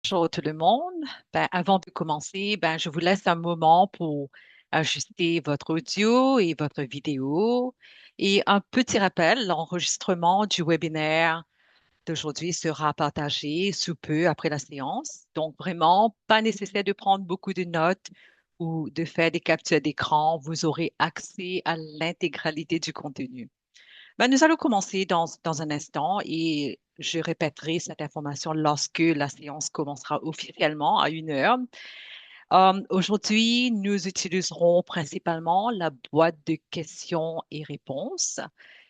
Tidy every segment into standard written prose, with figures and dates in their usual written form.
Bonjour tout le monde. Avant de commencer, je vous laisse un moment pour ajuster votre audio et votre vidéo. Et un petit rappel, l'enregistrement du webinaire d'aujourd'hui sera partagé sous peu après la séance. Donc, vraiment, pas nécessaire de prendre beaucoup de notes ou de faire des captures d'écran. Vous aurez accès à l'intégralité du contenu. Nous allons commencer dans un instant et je répéterai cette information lorsque la séance commencera officiellement à 1 heure. Aujourd'hui, nous utiliserons principalement la boîte de questions et réponses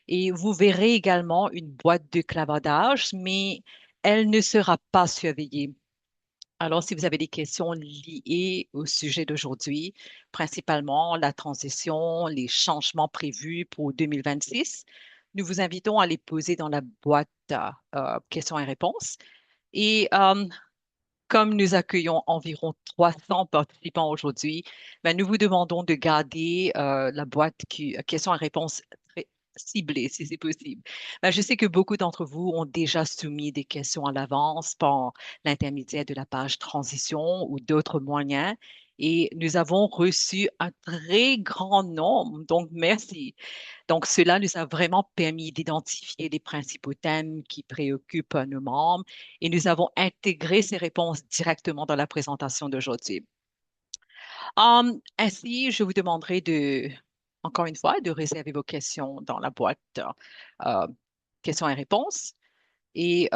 et vous verrez également une boîte de clavardage, mais elle ne sera pas surveillée. Alors, si vous avez des questions liées au sujet d'aujourd'hui, principalement la transition, les changements prévus pour 2026, nous vous invitons à les poser dans la boîte questions et réponses. Et comme nous accueillons environ 300 participants aujourd'hui, nous vous demandons de garder la boîte questions et réponses très ciblée, si c'est possible. Je sais que beaucoup d'entre vous ont déjà soumis des questions à l'avance par l'intermédiaire de la page transition ou d'autres moyens. Et nous avons reçu un très grand nombre, donc merci. Donc, cela nous a vraiment permis d'identifier les principaux thèmes qui préoccupent nos membres et nous avons intégré ces réponses directement dans la présentation d'aujourd'hui. Ainsi, je vous demanderai encore une fois, de réserver vos questions dans la boîte euh, questions et réponses. Et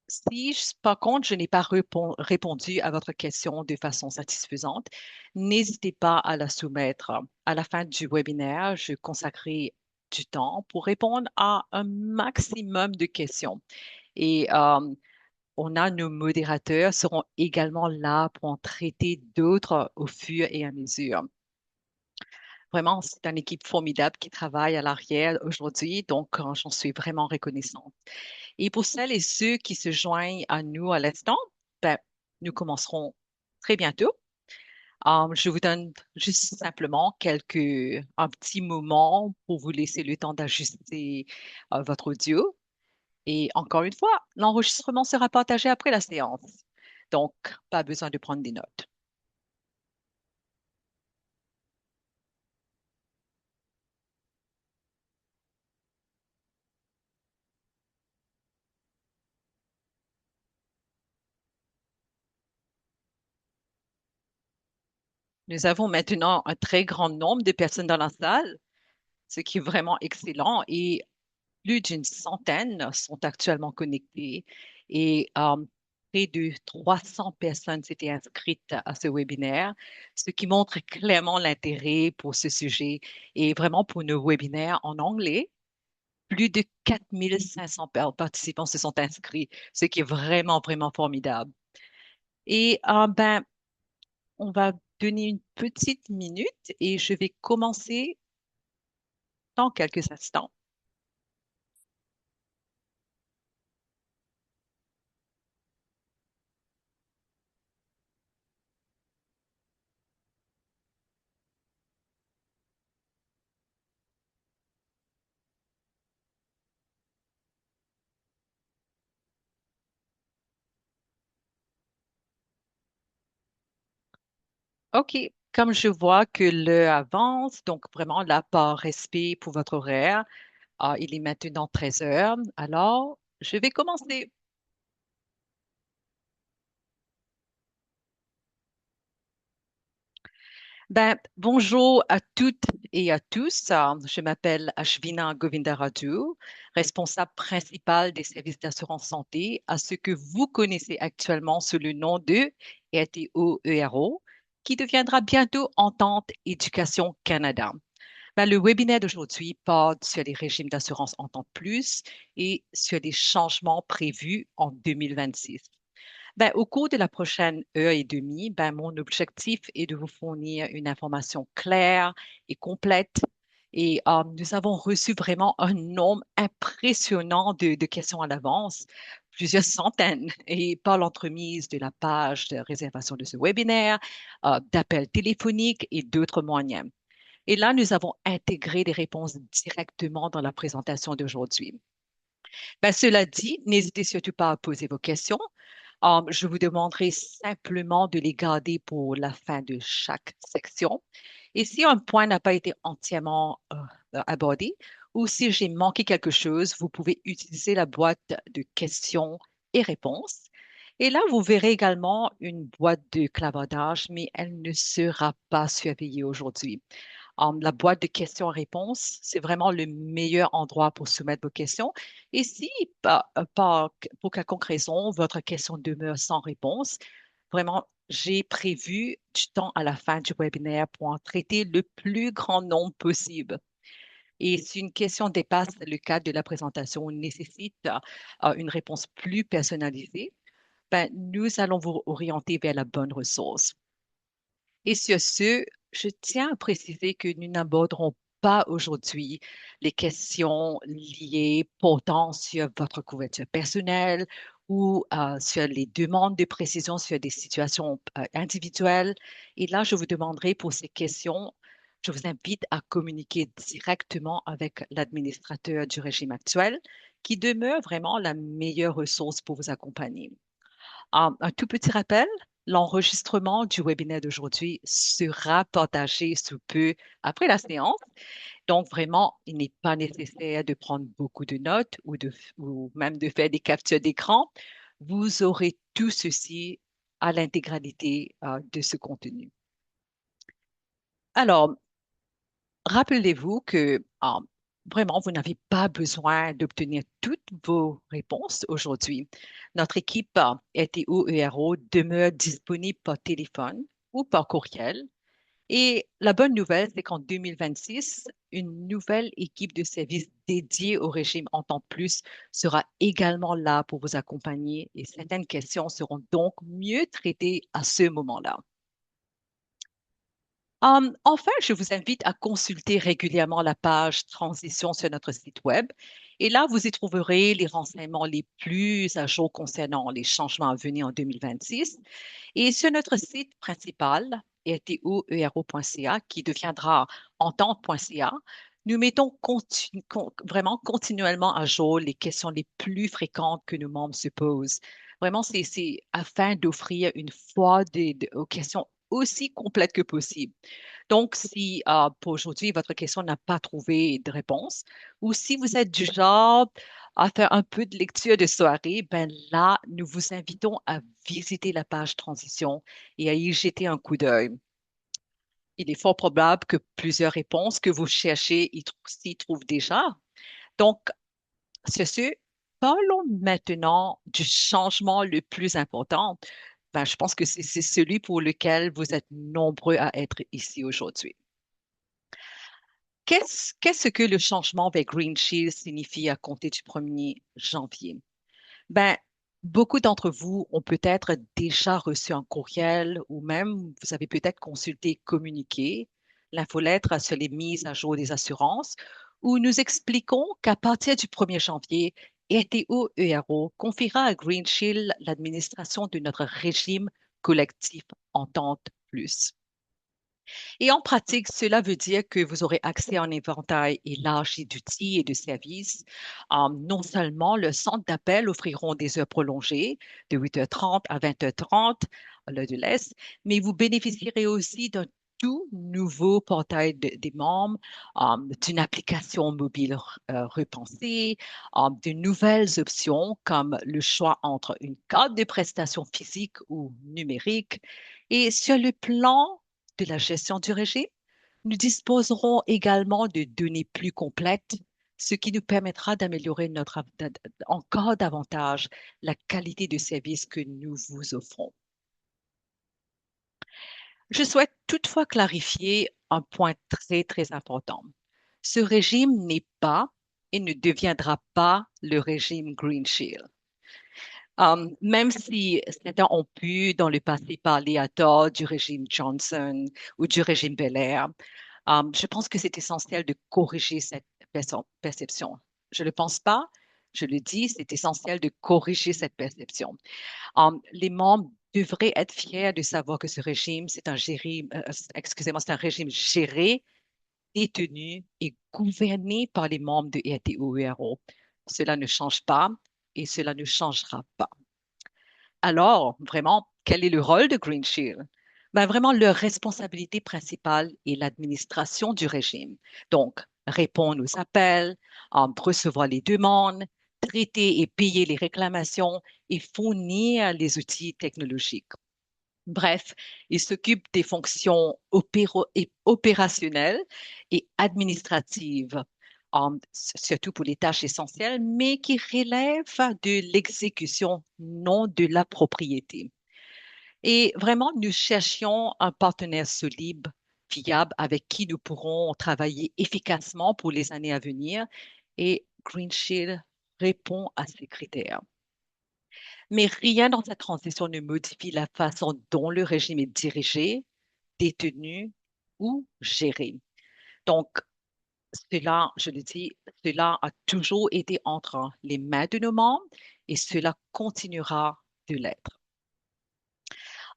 si, par contre, je n'ai pas répondu à votre question de façon satisfaisante, n'hésitez pas à la soumettre. À la fin du webinaire, je consacrerai du temps pour répondre à un maximum de questions. Et on a nos modérateurs seront également là pour en traiter d'autres au fur et à mesure. Vraiment, c'est une équipe formidable qui travaille à l'arrière aujourd'hui, donc j'en suis vraiment reconnaissante. Et pour celles et ceux qui se joignent à nous à l'instant, ben, nous commencerons très bientôt. Je vous donne juste simplement un petit moment pour vous laisser le temps d'ajuster votre audio. Et encore une fois, l'enregistrement sera partagé après la séance. Donc, pas besoin de prendre des notes. Nous avons maintenant un très grand nombre de personnes dans la salle, ce qui est vraiment excellent. Et plus d'une centaine sont actuellement connectées et près de 300 personnes s'étaient inscrites à ce webinaire, ce qui montre clairement l'intérêt pour ce sujet et vraiment pour nos webinaires en anglais. Plus de 4500 participants se sont inscrits, ce qui est vraiment, vraiment formidable. Et on va donner une petite minute et je vais commencer dans quelques instants. OK, comme je vois que l'heure avance, donc vraiment là, par respect pour votre horaire, il est maintenant 13 heures. Alors, je vais commencer. Bonjour à toutes et à tous. Je m'appelle Ashvina Govindaraju, responsable principale des services d'assurance santé, à ce que vous connaissez actuellement sous le nom de RTO-ERO, qui deviendra bientôt Entente Éducation Canada. Le webinaire d'aujourd'hui porte sur les régimes d'assurance Entente Plus et sur les changements prévus en 2026. Au cours de la prochaine heure et demie, mon objectif est de vous fournir une information claire et complète. Et nous avons reçu vraiment un nombre impressionnant de questions à l'avance, plusieurs centaines, et par l'entremise de la page de réservation de ce webinaire, d'appels téléphoniques et d'autres moyens. Et là, nous avons intégré des réponses directement dans la présentation d'aujourd'hui. Cela dit, n'hésitez surtout pas à poser vos questions. Je vous demanderai simplement de les garder pour la fin de chaque section. Et si un point n'a pas été entièrement abordé ou si j'ai manqué quelque chose, vous pouvez utiliser la boîte de questions et réponses. Et là, vous verrez également une boîte de clavardage, mais elle ne sera pas surveillée aujourd'hui. La boîte de questions-réponses, c'est vraiment le meilleur endroit pour soumettre vos questions. Et si, pour quelconque raison, votre question demeure sans réponse, vraiment, j'ai prévu du temps à la fin du webinaire pour en traiter le plus grand nombre possible. Et si une question dépasse le cadre de la présentation ou nécessite une réponse plus personnalisée, ben, nous allons vous orienter vers la bonne ressource. Et sur ce, je tiens à préciser que nous n'aborderons pas aujourd'hui les questions liées portant sur votre couverture personnelle ou sur les demandes de précision sur des situations individuelles. Et là, je vous demanderai pour ces questions, je vous invite à communiquer directement avec l'administrateur du régime actuel, qui demeure vraiment la meilleure ressource pour vous accompagner. Un tout petit rappel, l'enregistrement du webinaire d'aujourd'hui sera partagé sous peu après la séance. Donc, vraiment, il n'est pas nécessaire de prendre beaucoup de notes ou même de faire des captures d'écran. Vous aurez tout ceci à l'intégralité de ce contenu. Alors, rappelez-vous que vraiment, vous n'avez pas besoin d'obtenir toutes vos réponses aujourd'hui. Notre équipe RTO ERO demeure disponible par téléphone ou par courriel. Et la bonne nouvelle, c'est qu'en 2026, une nouvelle équipe de services dédiée au régime en temps plus sera également là pour vous accompagner et certaines questions seront donc mieux traitées à ce moment-là. Enfin, je vous invite à consulter régulièrement la page Transition sur notre site Web. Et là, vous y trouverez les renseignements les plus à jour concernant les changements à venir en 2026. Et sur notre site principal, rtoero.ca, qui deviendra entente.ca, nous mettons vraiment continuellement à jour les questions les plus fréquentes que nos membres se posent. Vraiment, c'est afin d'offrir une foi aux questions aussi complètes que possible. Donc, si pour aujourd'hui, votre question n'a pas trouvé de réponse, ou si vous êtes du genre à faire un peu de lecture de soirée, ben là, nous vous invitons à visiter la page transition et à y jeter un coup d'œil. Il est fort probable que plusieurs réponses que vous cherchez s'y trouvent déjà. Donc, sur ce, parlons maintenant du changement le plus important. Ben, je pense que c'est celui pour lequel vous êtes nombreux à être ici aujourd'hui. Qu'est-ce que le changement vers Green Shield signifie à compter du 1er janvier? Ben, beaucoup d'entre vous ont peut-être déjà reçu un courriel ou même vous avez peut-être consulté Communiqué, l'infolettre sur les mises à jour des assurances, où nous expliquons qu'à partir du 1er janvier, RTO ERO confiera à Green Shield l'administration de notre régime collectif Entente Plus. Et en pratique, cela veut dire que vous aurez accès à un inventaire élargi d'outils et de services. Non seulement le centre d'appel offriront des heures prolongées de 8h30 à 20h30 à l'heure de l'Est, mais vous bénéficierez aussi d'un tout nouveau portail des membres, d'une application mobile repensée, de nouvelles options comme le choix entre une carte de prestations physique ou numérique. Et sur le plan de la gestion du régime, nous disposerons également de données plus complètes, ce qui nous permettra d'améliorer encore davantage la qualité de service que nous vous offrons. Je souhaite toutefois clarifier un point très, très important. Ce régime n'est pas et ne deviendra pas le régime Green Shield. Même si certains ont pu, dans le passé, parler à tort du régime Johnson ou du régime Bel-Air, je pense que c'est essentiel de corriger cette perception. Je ne le pense pas, je le dis, c'est essentiel de corriger cette perception. Les membres devraient être fiers de savoir que ce régime, excusez-moi, c'est un régime géré, détenu et gouverné par les membres de RTO-URO. Cela ne change pas et cela ne changera pas. Alors, vraiment, quel est le rôle de Green Shield? Ben, vraiment, leur responsabilité principale est l'administration du régime. Donc, répondre aux appels, recevoir les demandes, traiter et payer les réclamations et fournir les outils technologiques. Bref, ils s'occupent des fonctions opérationnelles et administratives, surtout pour les tâches essentielles, mais qui relèvent de l'exécution, non de la propriété. Et vraiment, nous cherchions un partenaire solide, fiable, avec qui nous pourrons travailler efficacement pour les années à venir. Et Green Shield répond à ces critères. Mais rien dans cette transition ne modifie la façon dont le régime est dirigé, détenu ou géré. Donc, cela, je le dis, cela a toujours été entre les mains de nos membres et cela continuera de l'être.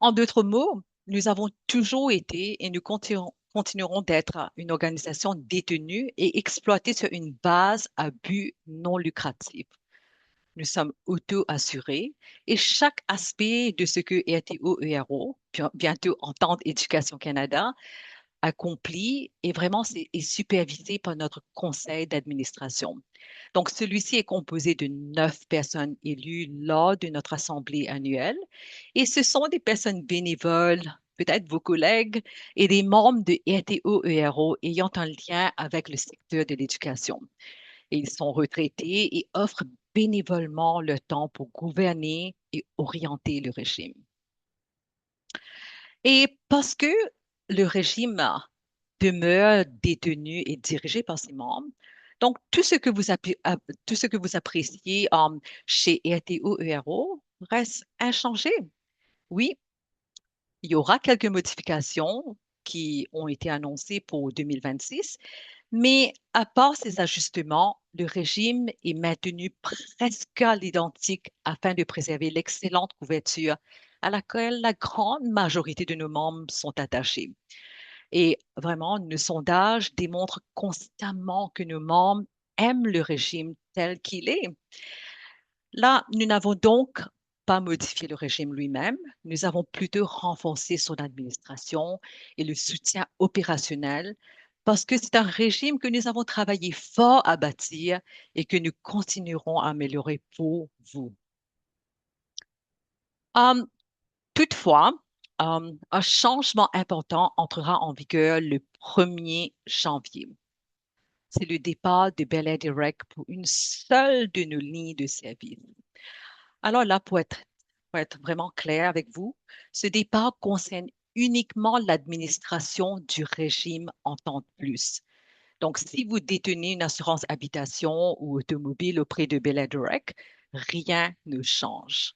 En d'autres mots, nous avons toujours été et nous continuerons d'être une organisation détenue et exploitée sur une base à but non lucratif. Nous sommes auto-assurés et chaque aspect de ce que RTO ERO, bientôt Entente Éducation Canada, accompli et vraiment est supervisé par notre conseil d'administration. Donc, celui-ci est composé de 9 personnes élues lors de notre assemblée annuelle et ce sont des personnes bénévoles, peut-être vos collègues, et des membres de RTO ERO ayant un lien avec le secteur de l'éducation. Et ils sont retraités et offrent bénévolement le temps pour gouverner et orienter le régime. Et parce que le régime demeure détenu et dirigé par ses membres, donc tout ce que vous appréciez chez RTO ERO reste inchangé. Oui, il y aura quelques modifications qui ont été annoncées pour 2026, mais à part ces ajustements, le régime est maintenu presque à l'identique afin de préserver l'excellente couverture à laquelle la grande majorité de nos membres sont attachés. Et vraiment, nos sondages démontrent constamment que nos membres aiment le régime tel qu'il est. Là, nous n'avons donc pas modifié le régime lui-même, nous avons plutôt renforcé son administration et le soutien opérationnel parce que c'est un régime que nous avons travaillé fort à bâtir et que nous continuerons à améliorer pour vous. Hum, Toutefois, un changement important entrera en vigueur le 1er janvier. C'est le départ de Bel Air Direct pour une seule de nos lignes de service. Alors là, pour être vraiment clair avec vous, ce départ concerne uniquement l'administration du régime Entente Plus. Donc, si vous détenez une assurance habitation ou automobile auprès de Bel Air Direct, rien ne change.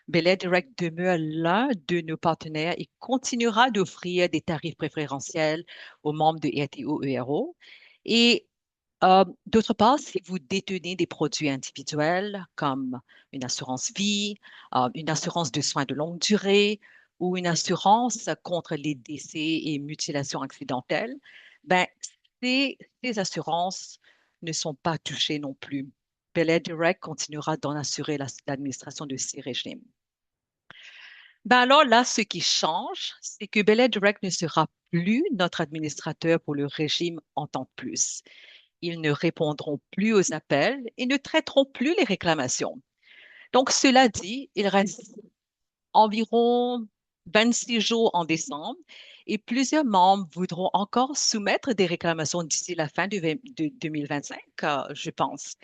Bel Air Direct demeure l'un de nos partenaires et continuera d'offrir des tarifs préférentiels aux membres de RTO ERO. Et d'autre part, si vous détenez des produits individuels comme une assurance vie, une assurance de soins de longue durée ou une assurance contre les décès et mutilations accidentelles, ben, ces assurances ne sont pas touchées non plus. Bel Air Direct continuera d'en assurer l'administration de ces régimes. Ben alors là, ce qui change, c'est que Bel Air Direct ne sera plus notre administrateur pour le régime Entente Plus. Ils ne répondront plus aux appels et ne traiteront plus les réclamations. Donc, cela dit, il reste environ 26 jours en décembre et plusieurs membres voudront encore soumettre des réclamations d'ici la fin de 2025, je pense.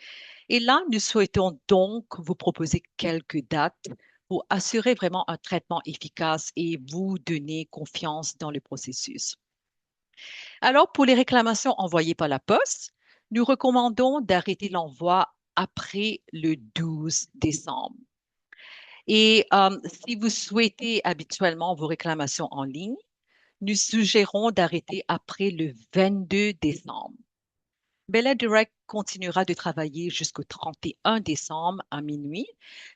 Et là, nous souhaitons donc vous proposer quelques dates pour assurer vraiment un traitement efficace et vous donner confiance dans le processus. Alors, pour les réclamations envoyées par la poste, nous recommandons d'arrêter l'envoi après le 12 décembre. Et si vous souhaitez habituellement vos réclamations en ligne, nous suggérons d'arrêter après le 22 décembre. Bella Direct continuera de travailler jusqu'au 31 décembre à minuit,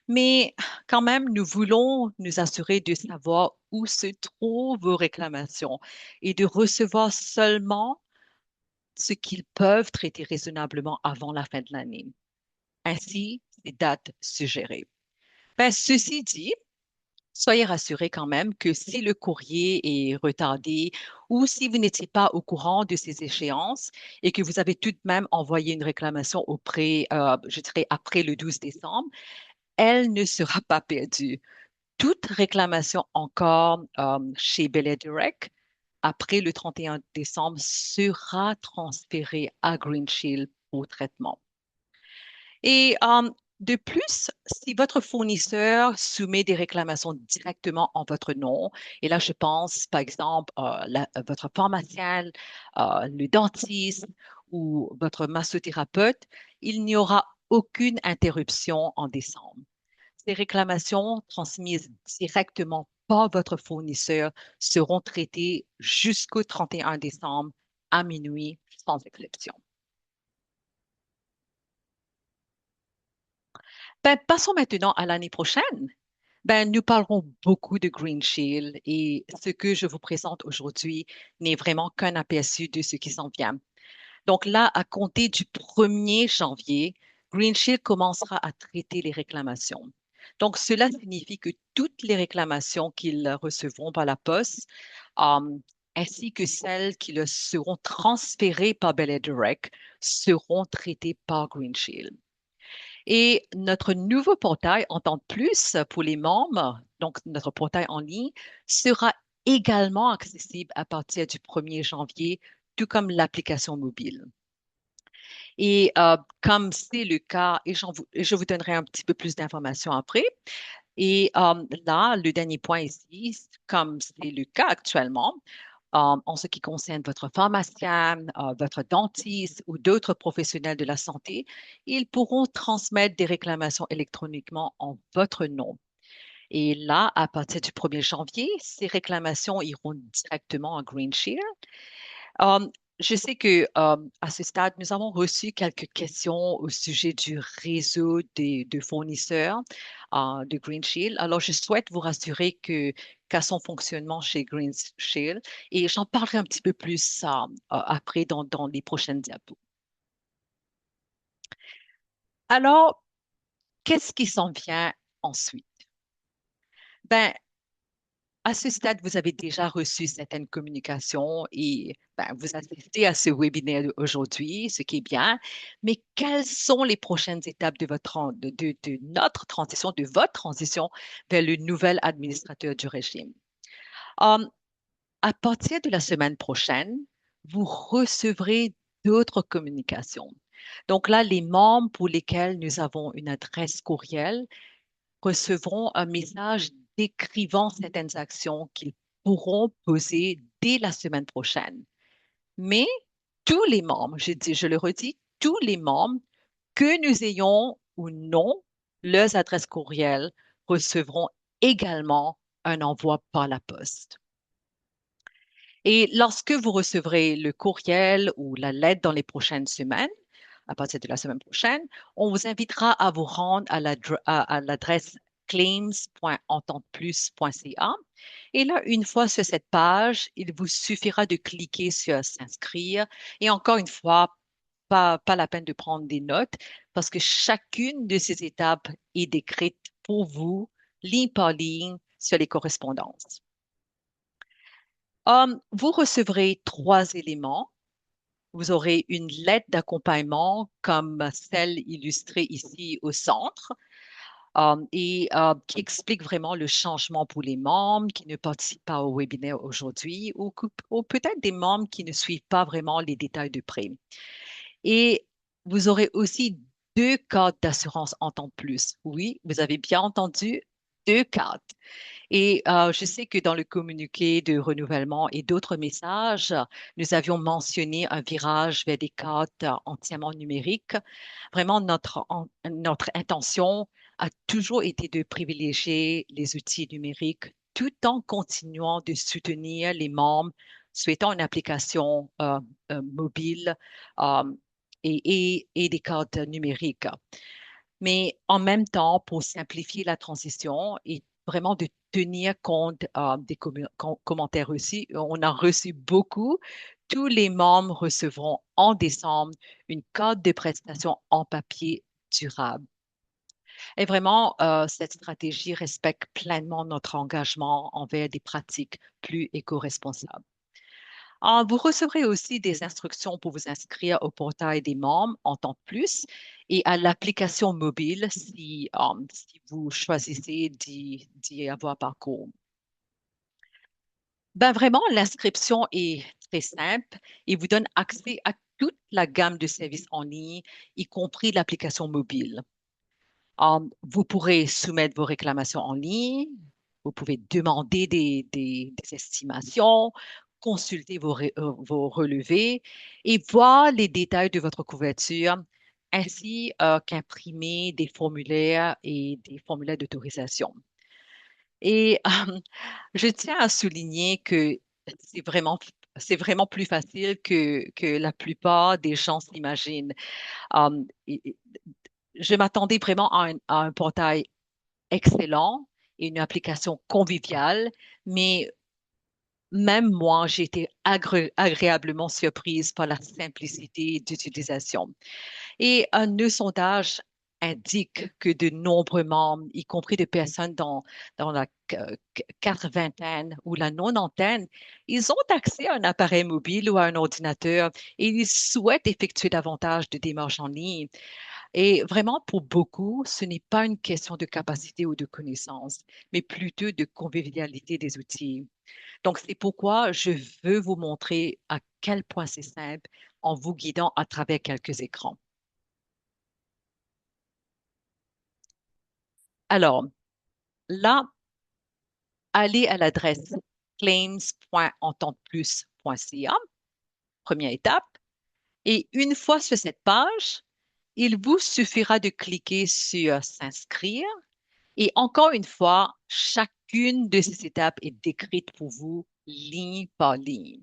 mais quand même, nous voulons nous assurer de savoir où se trouvent vos réclamations et de recevoir seulement ce qu'ils peuvent traiter raisonnablement avant la fin de l'année. Ainsi, les dates suggérées. Ben, ceci dit, soyez rassurés quand même que si le courrier est retardé ou si vous n'étiez pas au courant de ces échéances et que vous avez tout de même envoyé une réclamation je dirais après le 12 décembre, elle ne sera pas perdue. Toute réclamation encore chez Bellet Direct après le 31 décembre sera transférée à Green Shield pour traitement. Et de plus, si votre fournisseur soumet des réclamations directement en votre nom, et là je pense par exemple votre pharmacien, le dentiste ou votre massothérapeute, il n'y aura aucune interruption en décembre. Ces réclamations transmises directement par votre fournisseur seront traitées jusqu'au 31 décembre à minuit sans exception. Ben, passons maintenant à l'année prochaine. Ben, nous parlerons beaucoup de Green Shield et ce que je vous présente aujourd'hui n'est vraiment qu'un aperçu de ce qui s'en vient. Donc là, à compter du 1er janvier, Green Shield commencera à traiter les réclamations. Donc cela signifie que toutes les réclamations qu'ils recevront par la poste, euh, ainsi que celles qui leur seront transférées par Bellet Direct, seront traitées par Green Shield. Et notre nouveau portail en temps de plus pour les membres, donc notre portail en ligne, sera également accessible à partir du 1er janvier, tout comme l'application mobile. Et comme c'est le cas, je vous donnerai un petit peu plus d'informations après. Et là, le dernier point ici, comme c'est le cas actuellement, en ce qui concerne votre pharmacien, votre dentiste ou d'autres professionnels de la santé, ils pourront transmettre des réclamations électroniquement en votre nom. Et là, à partir du 1er janvier, ces réclamations iront directement à GreenShare. Euh, je sais que à ce stade, nous avons reçu quelques questions au sujet du réseau de fournisseurs de Green Shield. Alors, je souhaite vous rassurer qu'à son fonctionnement chez Green Shield, et j'en parlerai un petit peu plus après dans les prochaines diapos. Alors, qu'est-ce qui s'en vient ensuite? Ben, à ce stade, vous avez déjà reçu certaines communications et ben, vous assistez à ce webinaire aujourd'hui, ce qui est bien. Mais quelles sont les prochaines étapes de de notre transition, de votre transition vers le nouvel administrateur du régime? Um, à partir de la semaine prochaine, vous recevrez d'autres communications. Donc là, les membres pour lesquels nous avons une adresse courriel recevront un message décrivant certaines actions qu'ils pourront poser dès la semaine prochaine. Mais tous les membres, je le redis, tous les membres, que nous ayons ou non leurs adresses courriels, recevront également un envoi par la poste. Et lorsque vous recevrez le courriel ou la lettre dans les prochaines semaines, à partir de la semaine prochaine, on vous invitera à vous rendre à l'adresse claims.ententeplus.ca. Et là, une fois sur cette page, il vous suffira de cliquer sur s'inscrire. Et encore une fois, pas la peine de prendre des notes parce que chacune de ces étapes est décrite pour vous, ligne par ligne, sur les correspondances. Vous recevrez 3 éléments. Vous aurez une lettre d'accompagnement comme celle illustrée ici au centre qui explique vraiment le changement pour les membres qui ne participent pas au webinaire aujourd'hui ou peut-être des membres qui ne suivent pas vraiment les détails de près. Et vous aurez aussi 2 cartes d'assurance en temps plus. Oui, vous avez bien entendu, 2 cartes. Et je sais que dans le communiqué de renouvellement et d'autres messages, nous avions mentionné un virage vers des cartes entièrement numériques. Vraiment, notre intention a toujours été de privilégier les outils numériques tout en continuant de soutenir les membres souhaitant une application mobile euh, et des cartes numériques. Mais en même temps, pour simplifier la transition et vraiment de tenir compte des commentaires reçus, on a reçu beaucoup. Tous les membres recevront en décembre une carte de prestation en papier durable. Et vraiment, cette stratégie respecte pleinement notre engagement envers des pratiques plus éco-responsables. Vous recevrez aussi des instructions pour vous inscrire au portail des membres en temps de plus et à l'application mobile si vous choisissez d'y avoir parcours. Ben vraiment, l'inscription est très simple et vous donne accès à toute la gamme de services en ligne, y compris l'application mobile. Vous pourrez soumettre vos réclamations en ligne, vous pouvez demander des estimations, consulter vos relevés et voir les détails de votre couverture, ainsi qu'imprimer des formulaires et des formulaires d'autorisation. Et je tiens à souligner que c'est vraiment, c'est vraiment plus facile que la plupart des gens s'imaginent. Et je m'attendais vraiment à un portail excellent et une application conviviale, mais même moi, j'ai été agréablement surprise par la simplicité d'utilisation. Et un de sondage indique que de nombreux membres, y compris des personnes dans la quatre-vingtaine ou la nonantaine, ils ont accès à un appareil mobile ou à un ordinateur et ils souhaitent effectuer davantage de démarches en ligne. Et vraiment, pour beaucoup, ce n'est pas une question de capacité ou de connaissance, mais plutôt de convivialité des outils. Donc, c'est pourquoi je veux vous montrer à quel point c'est simple en vous guidant à travers quelques écrans. Alors, là, allez à l'adresse claims.entendetplus.ca, première étape, et une fois sur cette page, il vous suffira de cliquer sur S'inscrire. Et encore une fois, chacune de ces étapes est décrite pour vous ligne par ligne.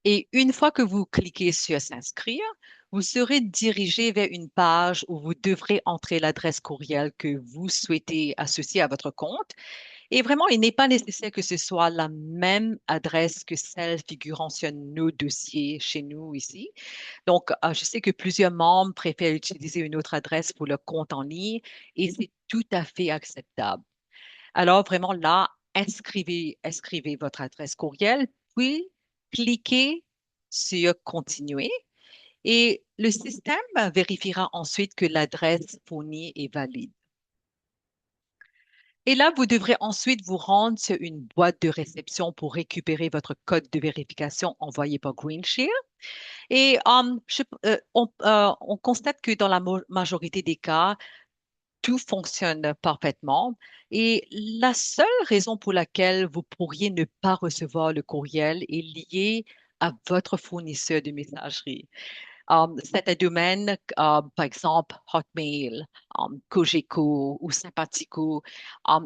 Et une fois que vous cliquez sur S'inscrire, vous serez dirigé vers une page où vous devrez entrer l'adresse courriel que vous souhaitez associer à votre compte. Et vraiment, il n'est pas nécessaire que ce soit la même adresse que celle figurant sur nos dossiers chez nous ici. Donc, je sais que plusieurs membres préfèrent utiliser une autre adresse pour leur compte en ligne et c'est tout à fait acceptable. Alors, vraiment là, inscrivez votre adresse courriel, puis cliquez sur Continuer et le système vérifiera ensuite que l'adresse fournie est valide. Et là, vous devrez ensuite vous rendre sur une boîte de réception pour récupérer votre code de vérification envoyé par GreenShield. Et on constate que dans la majorité des cas, tout fonctionne parfaitement. Et la seule raison pour laquelle vous pourriez ne pas recevoir le courriel est liée à votre fournisseur de messagerie. Certains domaines, par exemple Hotmail, Cogeco ou Sympathico,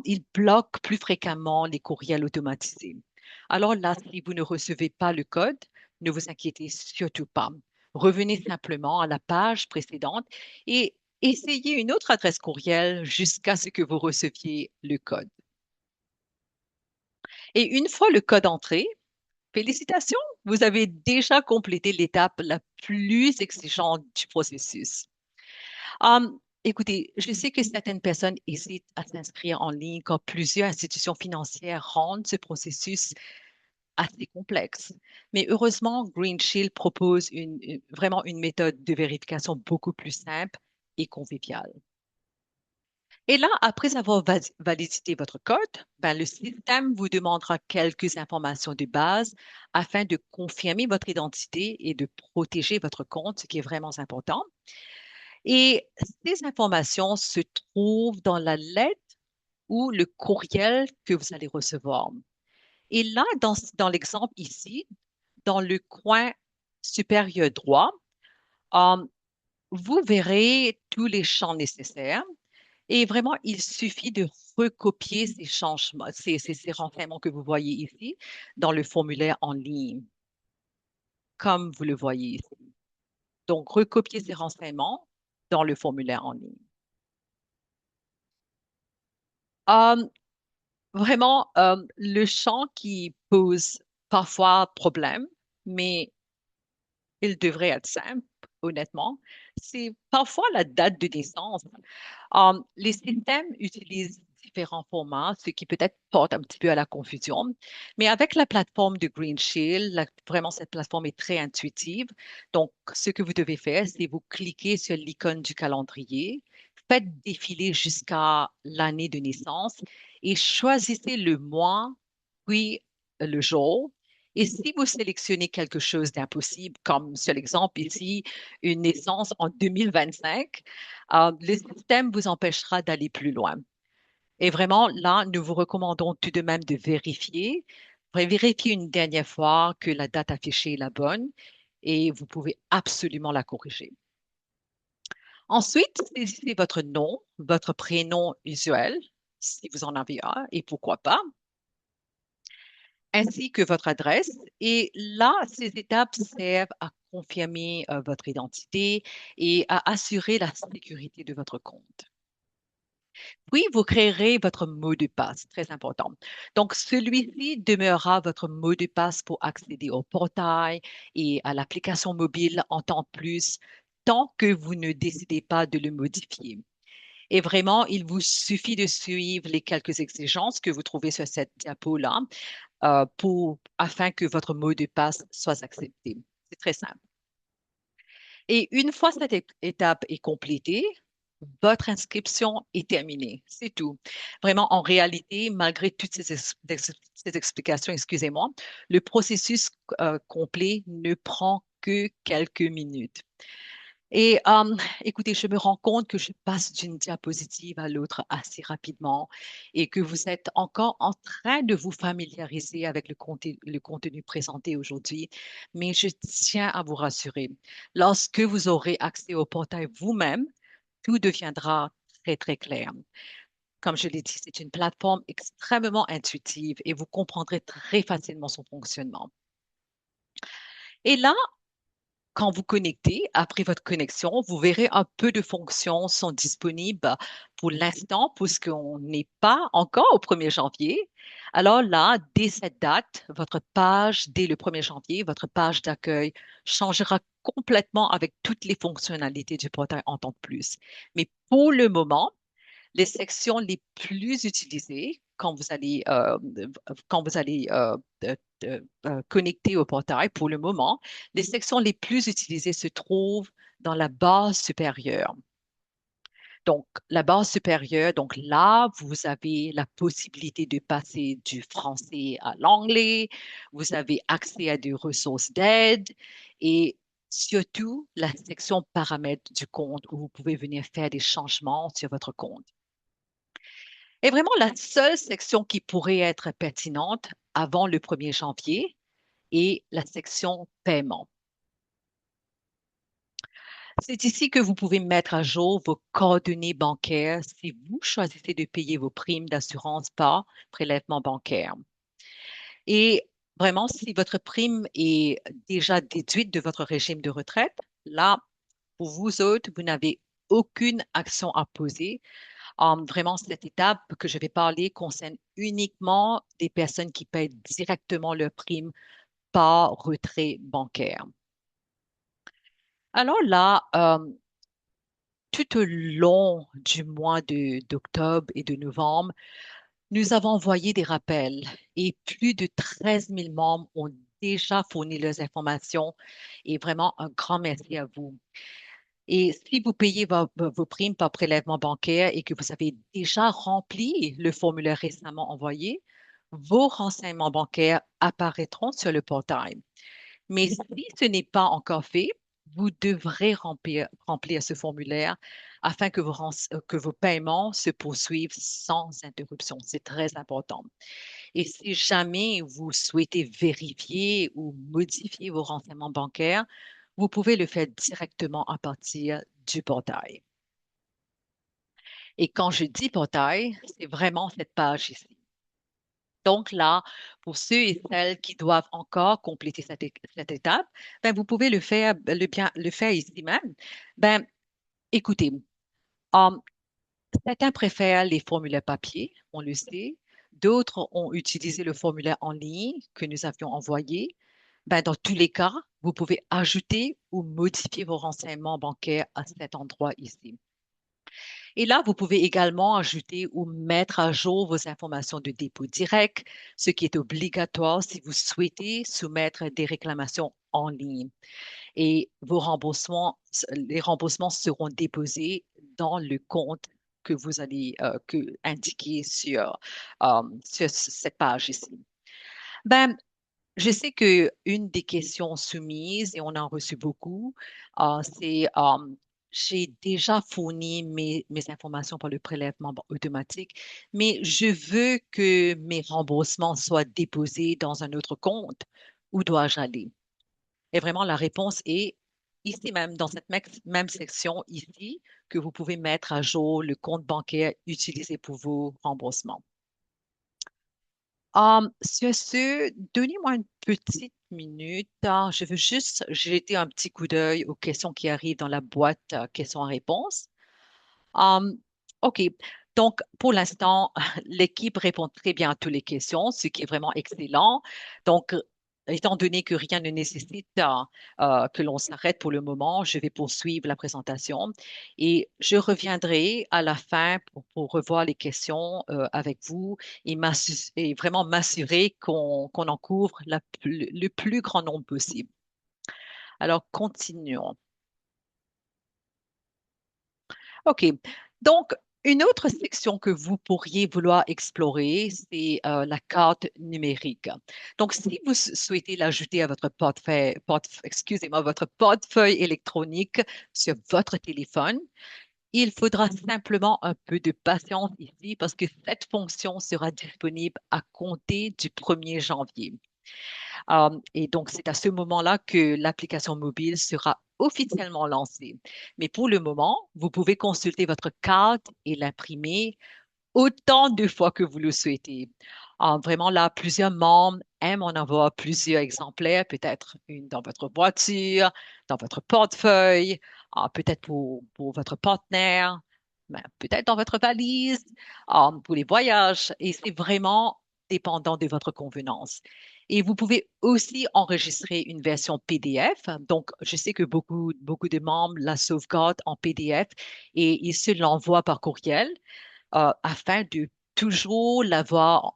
ils bloquent plus fréquemment les courriels automatisés. Alors là, si vous ne recevez pas le code, ne vous inquiétez surtout pas. Revenez simplement à la page précédente et essayez une autre adresse courriel jusqu'à ce que vous receviez le code. Et une fois le code entré, félicitations, vous avez déjà complété l'étape la plus exigeante du processus. Écoutez, je sais que certaines personnes hésitent à s'inscrire en ligne quand plusieurs institutions financières rendent ce processus assez complexe. Mais heureusement, Green Shield propose vraiment une méthode de vérification beaucoup plus simple et conviviale. Et là, après avoir validé votre code, ben, le système vous demandera quelques informations de base afin de confirmer votre identité et de protéger votre compte, ce qui est vraiment important. Et ces informations se trouvent dans la lettre ou le courriel que vous allez recevoir. Et là, dans l'exemple ici, dans le coin supérieur droit, euh, vous verrez tous les champs nécessaires. Et vraiment, il suffit de recopier ces changements, ces renseignements que vous voyez ici dans le formulaire en ligne, comme vous le voyez ici. Donc, recopier ces renseignements dans le formulaire en ligne. Euh, Vraiment, le champ qui pose parfois problème, mais Il devrait être simple, honnêtement. C'est parfois la date de naissance. Les systèmes utilisent différents formats, ce qui peut-être porte un petit peu à la confusion. Mais avec la plateforme de Green Shield, vraiment, cette plateforme est très intuitive. Donc, ce que vous devez faire, c'est vous cliquez sur l'icône du calendrier, faites défiler jusqu'à l'année de naissance et choisissez le mois, puis le jour. Et si vous sélectionnez quelque chose d'impossible, comme sur l'exemple ici, une naissance en 2025, le système vous empêchera d'aller plus loin. Et vraiment, là, nous vous recommandons tout de même de vérifier. Vérifiez une dernière fois que la date affichée est la bonne et vous pouvez absolument la corriger. Ensuite, saisissez votre nom, votre prénom usuel, si vous en avez un, et pourquoi pas, ainsi que votre adresse. Et là, ces étapes servent à confirmer votre identité et à assurer la sécurité de votre compte. Puis, vous créerez votre mot de passe, très important. Donc, celui-ci demeurera votre mot de passe pour accéder au portail et à l'application mobile en temps de plus, tant que vous ne décidez pas de le modifier. Et vraiment, il vous suffit de suivre les quelques exigences que vous trouvez sur cette diapo-là afin que votre mot de passe soit accepté. C'est très simple. Et une fois cette étape est complétée, votre inscription est terminée. C'est tout. Vraiment, en réalité, malgré toutes ces explications, excusez-moi, le processus complet ne prend que quelques minutes. Et écoutez, je me rends compte que je passe d'une diapositive à l'autre assez rapidement et que vous êtes encore en train de vous familiariser avec le contenu présenté aujourd'hui. Mais je tiens à vous rassurer, lorsque vous aurez accès au portail vous-même, tout deviendra très, très clair. Comme je l'ai dit, c'est une plateforme extrêmement intuitive et vous comprendrez très facilement son fonctionnement. Et là, quand vous connectez, après votre connexion, vous verrez un peu de fonctions sont disponibles pour l'instant, puisqu'on n'est pas encore au 1er janvier. Alors là, dès cette date, votre page, dès le 1er janvier, votre page d'accueil changera complètement avec toutes les fonctionnalités du portail en tant que plus. Mais pour le moment, les sections les plus utilisées quand vous allez connecter au portail pour le moment, les sections les plus utilisées se trouvent dans la base supérieure. Donc, la base supérieure, donc là, vous avez la possibilité de passer du français à l'anglais, vous avez accès à des ressources d'aide et surtout la section paramètres du compte où vous pouvez venir faire des changements sur votre compte. Et vraiment, la seule section qui pourrait être pertinente avant le 1er janvier est la section paiement. C'est ici que vous pouvez mettre à jour vos coordonnées bancaires si vous choisissez de payer vos primes d'assurance par prélèvement bancaire. Et vraiment, si votre prime est déjà déduite de votre régime de retraite, là, pour vous autres, vous n'avez aucune action à poser. Vraiment, cette étape que je vais parler concerne uniquement des personnes qui paient directement leur prime par retrait bancaire. Alors là, tout au long du mois d'octobre et de novembre, nous avons envoyé des rappels et plus de 13 000 membres ont déjà fourni leurs informations et vraiment un grand merci à vous. Et si vous payez vos primes par prélèvement bancaire et que vous avez déjà rempli le formulaire récemment envoyé, vos renseignements bancaires apparaîtront sur le portail. Mais si ce n'est pas encore fait, vous devrez remplir ce formulaire afin que vos paiements se poursuivent sans interruption. C'est très important. Et si jamais vous souhaitez vérifier ou modifier vos renseignements bancaires, vous pouvez le faire directement à partir du portail. Et quand je dis portail, c'est vraiment cette page ici. Donc là, pour ceux et celles qui doivent encore compléter cette étape, ben, vous pouvez le faire ici même. Ben, écoutez, um, certains préfèrent les formulaires papier, on le sait. D'autres ont utilisé le formulaire en ligne que nous avions envoyé. Ben, dans tous les cas, vous pouvez ajouter ou modifier vos renseignements bancaires à cet endroit ici. Et là, vous pouvez également ajouter ou mettre à jour vos informations de dépôt direct, ce qui est obligatoire si vous souhaitez soumettre des réclamations en ligne. Et les remboursements seront déposés dans le compte que vous allez indiquer sur cette page ici. Ben, je sais que une des questions soumises, et on en a reçu beaucoup, c'est j'ai déjà fourni mes informations pour le prélèvement automatique, mais je veux que mes remboursements soient déposés dans un autre compte. Où dois-je aller? Et vraiment, la réponse est ici même, dans cette même section ici, que vous pouvez mettre à jour le compte bancaire utilisé pour vos remboursements. Sur ce, donnez-moi une petite minute. Je veux juste jeter un petit coup d'œil aux questions qui arrivent dans la boîte questions-réponses. Um, OK. Donc, pour l'instant, l'équipe répond très bien à toutes les questions, ce qui est vraiment excellent. Donc, étant donné que rien ne nécessite que l'on s'arrête pour le moment, je vais poursuivre la présentation et je reviendrai à la fin pour revoir les questions avec vous et vraiment m'assurer qu'on en couvre le plus grand nombre possible. Alors, continuons. OK. Donc, une autre section que vous pourriez vouloir explorer, c'est la carte numérique. Donc, si vous souhaitez l'ajouter à votre excusez-moi, votre portefeuille électronique sur votre téléphone, il faudra simplement un peu de patience ici parce que cette fonction sera disponible à compter du 1er janvier. Et donc, c'est à ce moment-là que l'application mobile sera officiellement lancée. Mais pour le moment, vous pouvez consulter votre carte et l'imprimer autant de fois que vous le souhaitez. Vraiment, là, plusieurs membres aiment en avoir plusieurs exemplaires, peut-être une dans votre voiture, dans votre portefeuille, peut-être pour votre partenaire, ben, peut-être dans votre valise, pour les voyages. Et c'est vraiment dépendant de votre convenance. Et vous pouvez aussi enregistrer une version PDF. Donc, je sais que beaucoup de membres la sauvegardent en PDF et ils se l'envoient par courriel afin de toujours d'avoir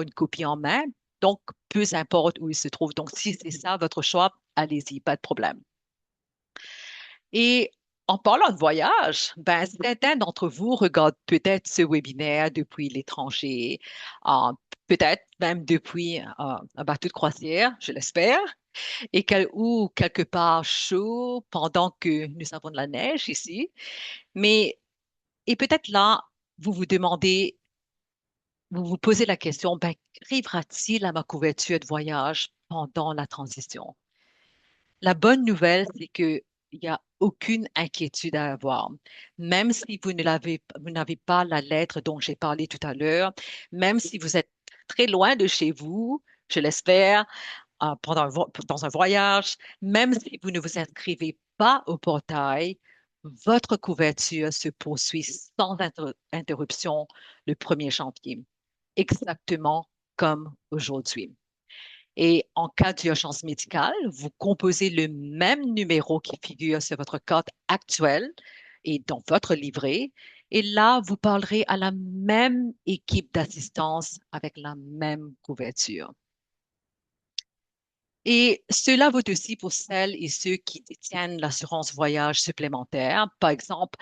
une copie en main. Donc, peu importe où il se trouve. Donc, si c'est ça votre choix, allez-y, pas de problème. Et en parlant de voyage, ben, certains d'entre vous regardent peut-être ce webinaire depuis l'étranger, euh, peut-être même depuis un bateau de croisière, je l'espère, ou quelque part chaud pendant que nous avons de la neige ici. Mais, et peut-être là, vous vous demandez, vous vous posez la question, ben, qu'arrivera-t-il à ma couverture de voyage pendant la transition? La bonne nouvelle, c'est qu'il n'y a aucune inquiétude à avoir. Même si vous n'avez pas la lettre dont j'ai parlé tout à l'heure, même si vous êtes très loin de chez vous, je l'espère, dans un voyage, même si vous ne vous inscrivez pas au portail, votre couverture se poursuit sans interruption le 1er janvier, exactement comme aujourd'hui. Et en cas d'urgence médicale, vous composez le même numéro qui figure sur votre carte actuelle et dans votre livret. Et là, vous parlerez à la même équipe d'assistance avec la même couverture. Et cela vaut aussi pour celles et ceux qui détiennent l'assurance voyage supplémentaire. Par exemple,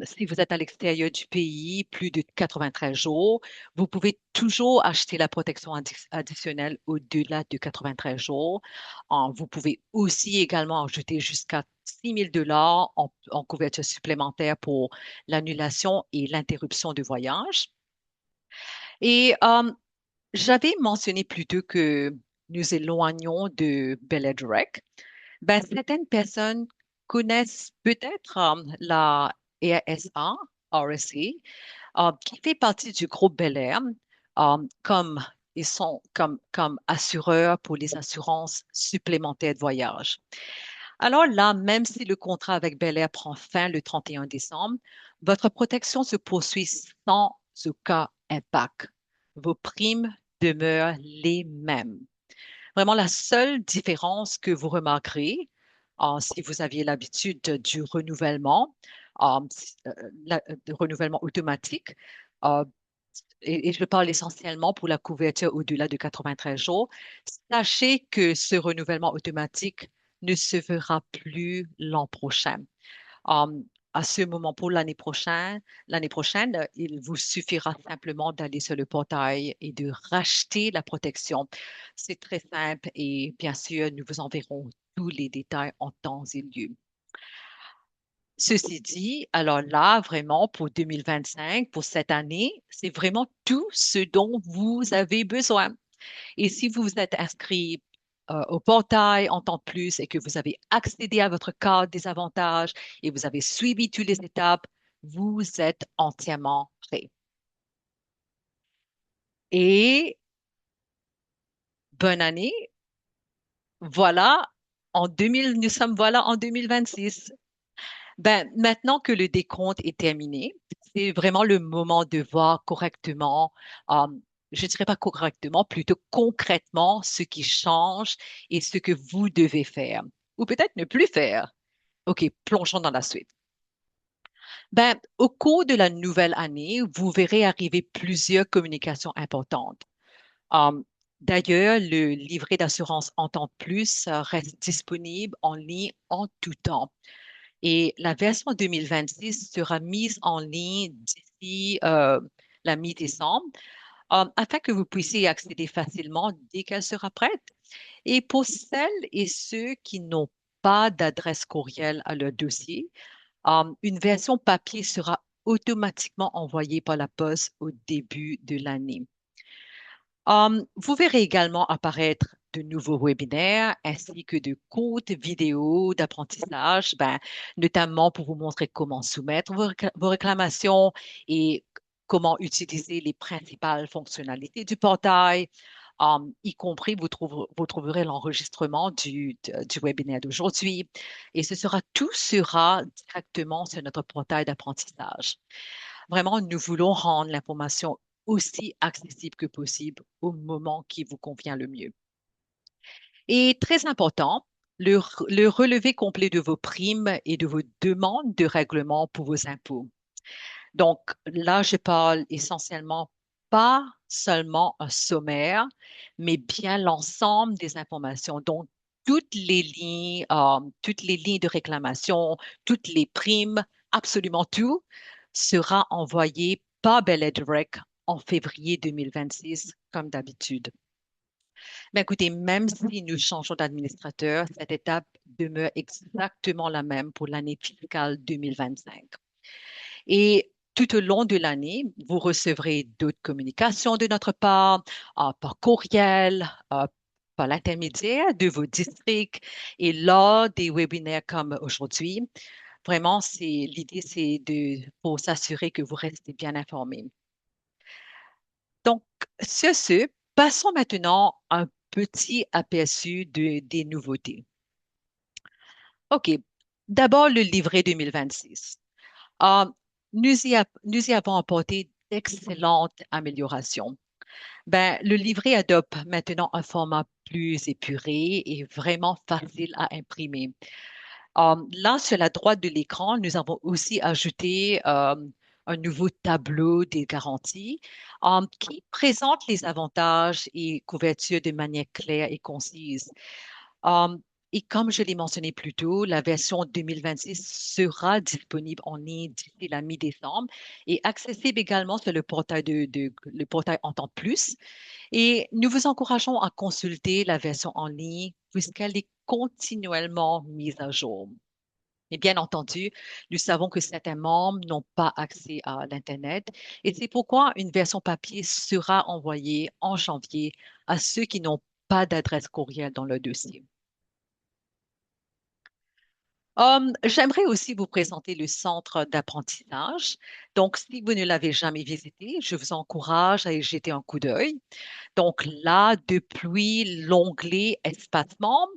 si vous êtes à l'extérieur du pays plus de 93 jours, vous pouvez toujours acheter la protection additionnelle au-delà de 93 jours. Vous pouvez aussi également ajouter jusqu'à 6 000 dollars en couverture supplémentaire pour l'annulation et l'interruption de voyage. Et j'avais mentionné plus tôt que nous éloignons de Bel Direct. Ben, certaines personnes connaissent peut-être la RSA, qui fait partie du groupe Bel Air, comme ils sont comme assureurs pour les assurances supplémentaires de voyage. Alors là, même si le contrat avec Bel Air prend fin le 31 décembre, votre protection se poursuit sans aucun impact. Vos primes demeurent les mêmes. Vraiment, la seule différence que vous remarquerez, si vous aviez l'habitude du renouvellement, de renouvellement automatique, euh, et je parle essentiellement pour la couverture au-delà de 93 jours, sachez que ce renouvellement automatique ne se fera plus l'an prochain. Um, à ce moment, pour l'année prochaine, il vous suffira simplement d'aller sur le portail et de racheter la protection. C'est très simple et bien sûr, nous vous enverrons tous les détails en temps et lieu. Ceci dit, alors là, vraiment, pour 2025, pour cette année, c'est vraiment tout ce dont vous avez besoin. Et si vous vous êtes inscrit au portail en temps de plus et que vous avez accédé à votre carte des avantages et vous avez suivi toutes les étapes, vous êtes entièrement prêt. Et bonne année. Voilà, nous sommes voilà en 2026. Ben, maintenant que le décompte est terminé, c'est vraiment le moment de voir correctement, euh, je ne dirais pas correctement, plutôt concrètement ce qui change et ce que vous devez faire, ou peut-être ne plus faire. OK, plongeons dans la suite. Ben, au cours de la nouvelle année, vous verrez arriver plusieurs communications importantes. Euh, D'ailleurs, le livret d'assurance en temps de plus reste disponible en ligne en tout temps. Et la version 2026 sera mise en ligne d'ici la mi-décembre, afin que vous puissiez y accéder facilement dès qu'elle sera prête. Et pour celles et ceux qui n'ont pas d'adresse courriel à leur dossier, une version papier sera automatiquement envoyée par la poste au début de l'année. Vous verrez également apparaître de nouveaux webinaires ainsi que de courtes vidéos d'apprentissage, ben, notamment pour vous montrer comment soumettre vos réclamations et comment utiliser les principales fonctionnalités du portail. Y compris, vous trouverez l'enregistrement du webinaire d'aujourd'hui. Et tout sera directement sur notre portail d'apprentissage. Vraiment, nous voulons rendre l'information aussi accessible que possible au moment qui vous convient le mieux. Et très important, le relevé complet de vos primes et de vos demandes de règlement pour vos impôts. Donc là, je parle essentiellement pas seulement un sommaire, mais bien l'ensemble des informations. Donc, toutes les lignes de réclamation, toutes les primes, absolument tout sera envoyé par Belledrec en février 2026, comme d'habitude. Mais écoutez, même si nous changeons d'administrateur, cette étape demeure exactement la même pour l'année fiscale 2025. Et tout au long de l'année, vous recevrez d'autres communications de notre part, par courriel, par l'intermédiaire de vos districts et lors des webinaires comme aujourd'hui. Vraiment, l'idée, pour s'assurer que vous restez bien informés. Donc, passons maintenant à un petit aperçu des nouveautés. OK. D'abord, le livret 2026. Euh, nous y avons apporté d'excellentes améliorations. Ben, le livret adopte maintenant un format plus épuré et vraiment facile à imprimer. Là, sur la droite de l'écran, nous avons aussi ajouté un nouveau tableau des garanties qui présente les avantages et couvertures de manière claire et concise. Um, et comme je l'ai mentionné plus tôt, la version 2026 sera disponible en ligne d'ici la mi-décembre et accessible également sur le portail en temps plus. Et nous vous encourageons à consulter la version en ligne puisqu'elle est continuellement mise à jour. Et bien entendu, nous savons que certains membres n'ont pas accès à l'Internet et c'est pourquoi une version papier sera envoyée en janvier à ceux qui n'ont pas d'adresse courriel dans leur dossier. J'aimerais aussi vous présenter le centre d'apprentissage. Donc, si vous ne l'avez jamais visité, je vous encourage à y jeter un coup d'œil. Donc là, depuis l'onglet Espace membre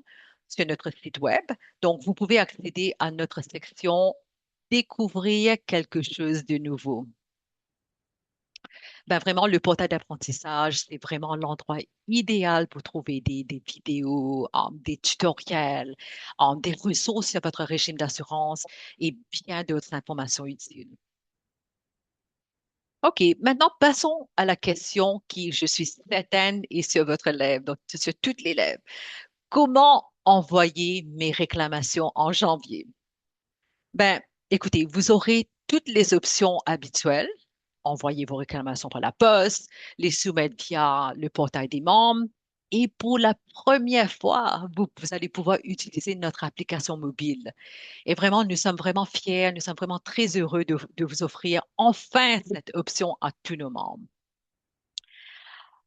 sur notre site web, donc vous pouvez accéder à notre section Découvrir quelque chose de nouveau. Ben vraiment, le portail d'apprentissage, c'est vraiment l'endroit idéal pour trouver des vidéos, des tutoriels, des ressources sur votre régime d'assurance et bien d'autres informations utiles. OK, maintenant passons à la question qui, je suis certaine, est sur votre lèvre, donc sur toutes les lèvres. Comment envoyer mes réclamations en janvier? Ben, écoutez, vous aurez toutes les options habituelles. Envoyer vos réclamations par la poste, les soumettre via le portail des membres. Et pour la première fois, vous allez pouvoir utiliser notre application mobile. Et vraiment, nous sommes vraiment fiers, nous sommes vraiment très heureux de vous offrir enfin cette option à tous nos membres.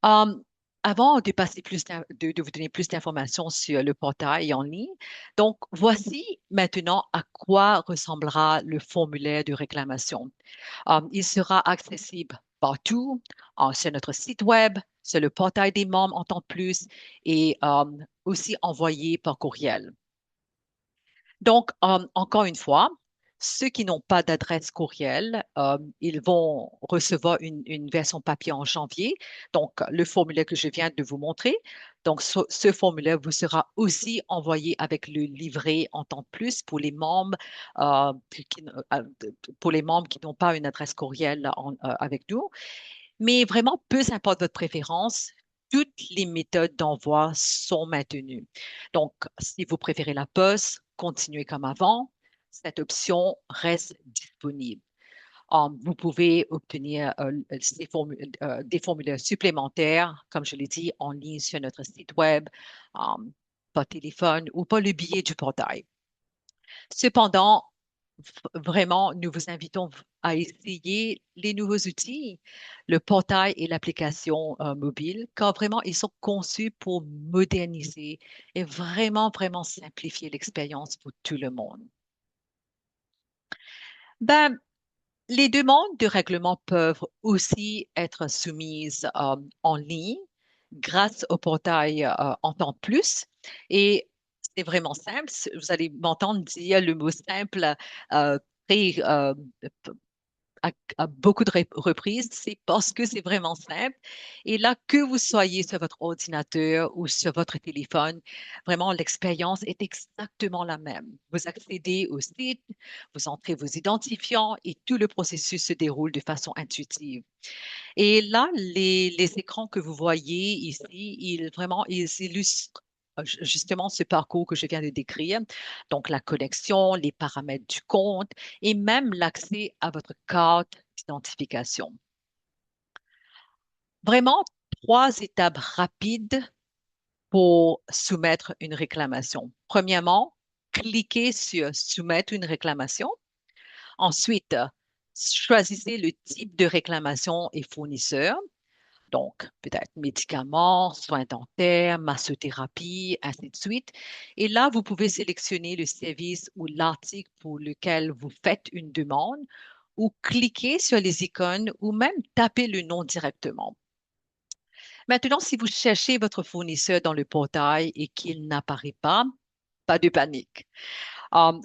Um, Avant de passer de vous donner plus d'informations sur le portail en ligne, donc voici maintenant à quoi ressemblera le formulaire de réclamation. Il sera accessible partout, sur notre site web, sur le portail des membres en temps plus et aussi envoyé par courriel. Donc, encore une fois, ceux qui n'ont pas d'adresse courriel, ils vont recevoir une version papier en janvier. Donc, le formulaire que je viens de vous montrer. Donc, ce formulaire vous sera aussi envoyé avec le livret en temps plus pour les membres qui n'ont pas une adresse courriel avec nous. Mais vraiment, peu importe votre préférence, toutes les méthodes d'envoi sont maintenues. Donc, si vous préférez la poste, continuez comme avant. Cette option reste disponible. Vous pouvez obtenir des formulaires supplémentaires, comme je l'ai dit, en ligne sur notre site web, um, par téléphone ou par le billet du portail. Cependant, vraiment, nous vous invitons à essayer les nouveaux outils, le portail et l'application mobile, car vraiment, ils sont conçus pour moderniser et vraiment simplifier l'expérience pour tout le monde. Ben, les demandes de règlement peuvent aussi être soumises en ligne grâce au portail en temps plus. Et c'est vraiment simple. Vous allez m'entendre dire le mot simple euh, très, à beaucoup de reprises. C'est parce que c'est vraiment simple. Et là, que vous soyez sur votre ordinateur ou sur votre téléphone, vraiment, l'expérience est exactement la même. Vous accédez au site, vous entrez vos identifiants et tout le processus se déroule de façon intuitive. Et là, les écrans que vous voyez ici, ils illustrent justement ce parcours que je viens de décrire. Donc, la connexion, les paramètres du compte et même l'accès à votre carte d'identification. Vraiment, trois étapes rapides pour soumettre une réclamation. Premièrement, cliquez sur Soumettre une réclamation. Ensuite, choisissez le type de réclamation et fournisseur. Donc, peut-être médicaments, soins dentaires, massothérapie, ainsi de suite. Et là, vous pouvez sélectionner le service ou l'article pour lequel vous faites une demande ou cliquer sur les icônes ou même taper le nom directement. Maintenant, si vous cherchez votre fournisseur dans le portail et qu'il n'apparaît pas de panique.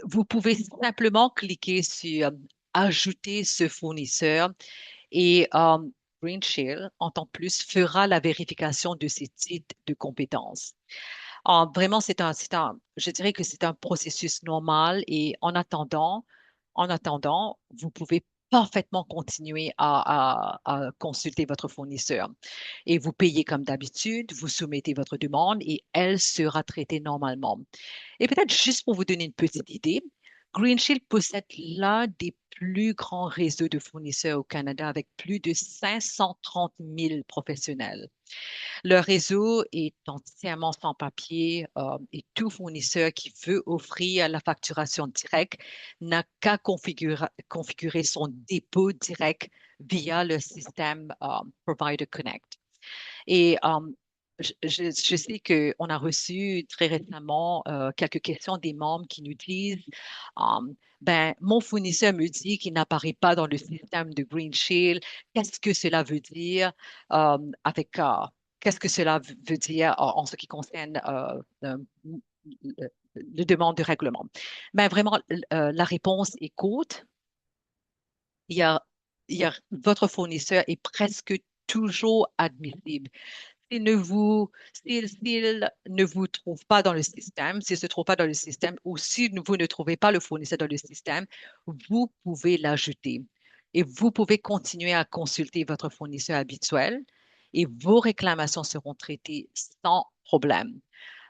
Vous pouvez simplement cliquer sur Ajouter ce fournisseur et Green Shield, en temps plus, fera la vérification de ces titres de compétences. Vraiment, je dirais que c'est un processus normal et en attendant, vous pouvez parfaitement continuer à consulter votre fournisseur. Et vous payez comme d'habitude, vous soumettez votre demande et elle sera traitée normalement. Et peut-être juste pour vous donner une petite idée, GreenShield possède l'un des plus grands réseaux de fournisseurs au Canada avec plus de 530 000 professionnels. Le réseau est entièrement sans papier et tout fournisseur qui veut offrir la facturation directe n'a qu'à configurer son dépôt direct via le système Provider Connect. Et je sais qu'on a reçu très récemment quelques questions des membres qui nous disent, ben, mon fournisseur me dit qu'il n'apparaît pas dans le système de Green Shield. Qu'est-ce que cela veut dire euh, avec, euh, qu'est-ce que cela veut dire en ce qui concerne le demande de règlement? Ben, vraiment, la réponse est courte. Il y a votre fournisseur est presque toujours admissible. S'il ne vous trouve pas dans le système, s'il ne se trouve pas dans le système ou si vous ne trouvez pas le fournisseur dans le système, vous pouvez l'ajouter. Et vous pouvez continuer à consulter votre fournisseur habituel et vos réclamations seront traitées sans problème.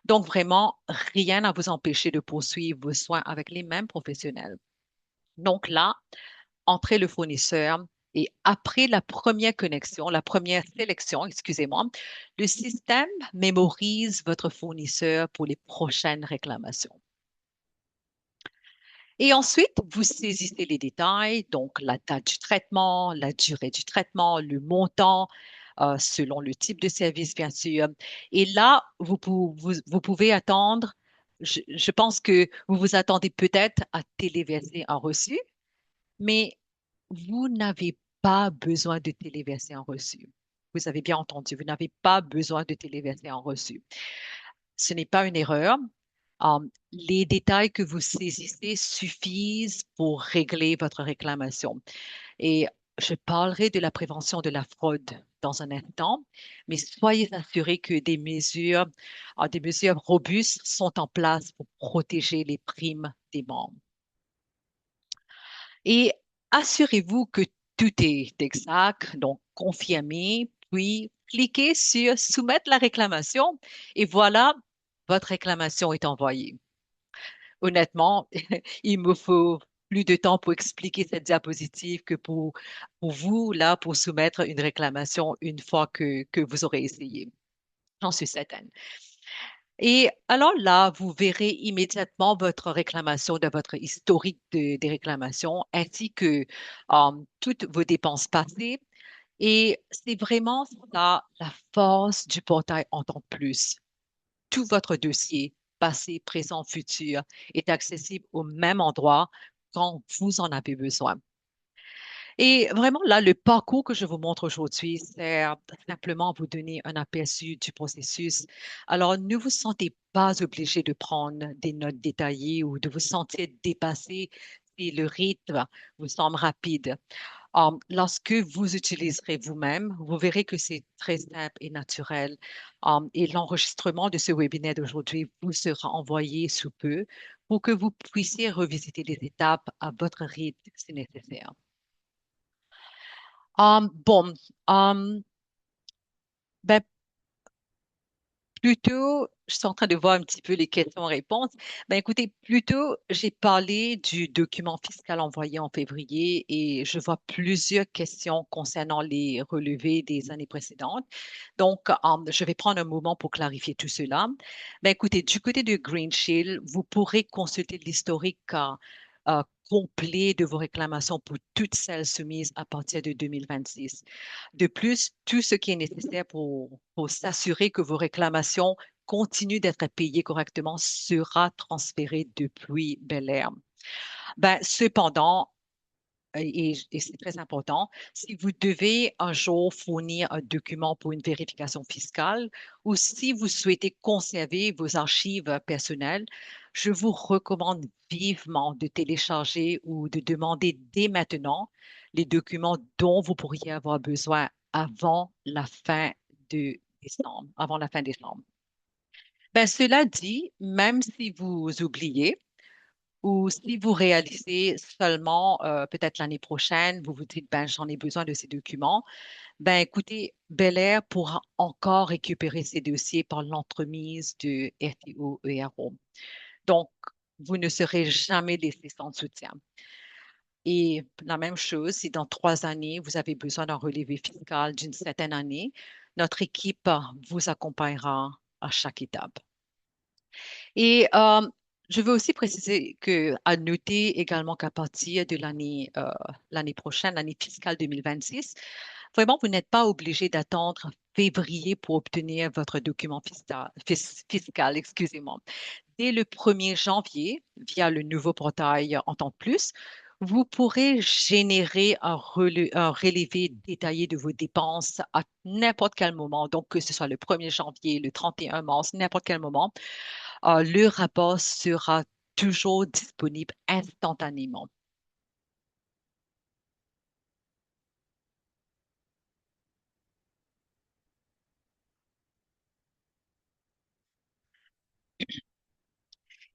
Donc, vraiment, rien à vous empêcher de poursuivre vos soins avec les mêmes professionnels. Donc là, entrez le fournisseur et après la première connexion, la première sélection, excusez-moi, le système mémorise votre fournisseur pour les prochaines réclamations. Et ensuite, vous saisissez les détails, donc la date du traitement, la durée du traitement, le montant, selon le type de service, bien sûr. Et là, vous pouvez attendre, je pense que vous vous attendez peut-être à téléverser un reçu, mais vous n'avez pas besoin de téléverser un reçu. Vous avez bien entendu, vous n'avez pas besoin de téléverser un reçu. Ce n'est pas une erreur. Les détails que vous saisissez suffisent pour régler votre réclamation. Et je parlerai de la prévention de la fraude dans un instant, mais soyez assurés que des mesures robustes sont en place pour protéger les primes des membres. Et assurez-vous que tout est exact, donc confirmez, puis cliquez sur Soumettre la réclamation et voilà, votre réclamation est envoyée. Honnêtement, il me faut plus de temps pour expliquer cette diapositive que pour vous, là, pour soumettre une réclamation une fois que vous aurez essayé. J'en suis certaine. Et alors là, vous verrez immédiatement votre réclamation de votre historique des réclamations ainsi que toutes vos dépenses passées. Et c'est vraiment ça la force du portail en temps de plus. Tout votre dossier, passé, présent, futur, est accessible au même endroit quand vous en avez besoin. Et vraiment, là, le parcours que je vous montre aujourd'hui sert simplement à vous donner un aperçu du processus. Alors, ne vous sentez pas obligé de prendre des notes détaillées ou de vous sentir dépassé si le rythme vous semble rapide. Lorsque vous utiliserez vous-même, vous verrez que c'est très simple et naturel. Et l'enregistrement de ce webinaire d'aujourd'hui vous sera envoyé sous peu pour que vous puissiez revisiter les étapes à votre rythme si nécessaire. Bon, um, ben, plutôt, je suis en train de voir un petit peu les questions-réponses. Ben, écoutez, plutôt, j'ai parlé du document fiscal envoyé en février et je vois plusieurs questions concernant les relevés des années précédentes. Donc, je vais prendre un moment pour clarifier tout cela. Ben, écoutez, du côté de Green Shield, vous pourrez consulter l'historique complet de vos réclamations pour toutes celles soumises à partir de 2026. De plus, tout ce qui est nécessaire pour s'assurer que vos réclamations continuent d'être payées correctement sera transféré depuis Bel Air. Ben, cependant, et c'est très important, si vous devez un jour fournir un document pour une vérification fiscale ou si vous souhaitez conserver vos archives personnelles, je vous recommande vivement de télécharger ou de demander dès maintenant les documents dont vous pourriez avoir besoin avant la fin de décembre, avant la fin décembre. Ben, cela dit, même si vous oubliez, ou si vous réalisez seulement peut-être l'année prochaine, vous vous dites, ben, j'en ai besoin de ces documents, ben, écoutez, Bel Air pourra encore récupérer ces dossiers par l'entremise de RTO ERO. Donc, vous ne serez jamais laissé sans soutien. Et la même chose, si dans 3 années, vous avez besoin d'un relevé fiscal d'une certaine année, notre équipe vous accompagnera à chaque étape. Et je veux aussi préciser à noter également qu'à partir de l'année prochaine, l'année fiscale 2026, vraiment, vous n'êtes pas obligé d'attendre février pour obtenir votre document fiscal, excusez-moi. Dès le 1er janvier, via le nouveau portail En temps de plus, vous pourrez générer un relevé détaillé de vos dépenses à n'importe quel moment. Donc, que ce soit le 1er janvier, le 31 mars, n'importe quel moment, le rapport sera toujours disponible instantanément.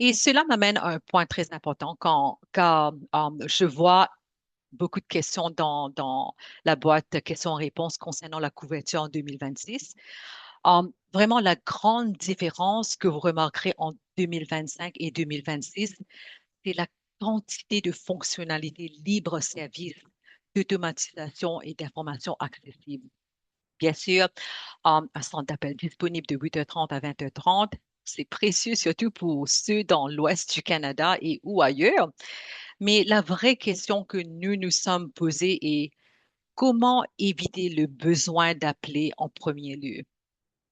Et cela m'amène à un point très important quand je vois beaucoup de questions dans la boîte questions-réponses concernant la couverture en 2026. Vraiment, la grande différence que vous remarquerez en 2025 et 2026, c'est la quantité de fonctionnalités libre-service, d'automatisation et d'informations accessibles. Bien sûr, un centre d'appel disponible de 8h30 à 20h30, c'est précieux, surtout pour ceux dans l'ouest du Canada et ou ailleurs. Mais la vraie question que nous nous sommes posée est comment éviter le besoin d'appeler en premier lieu?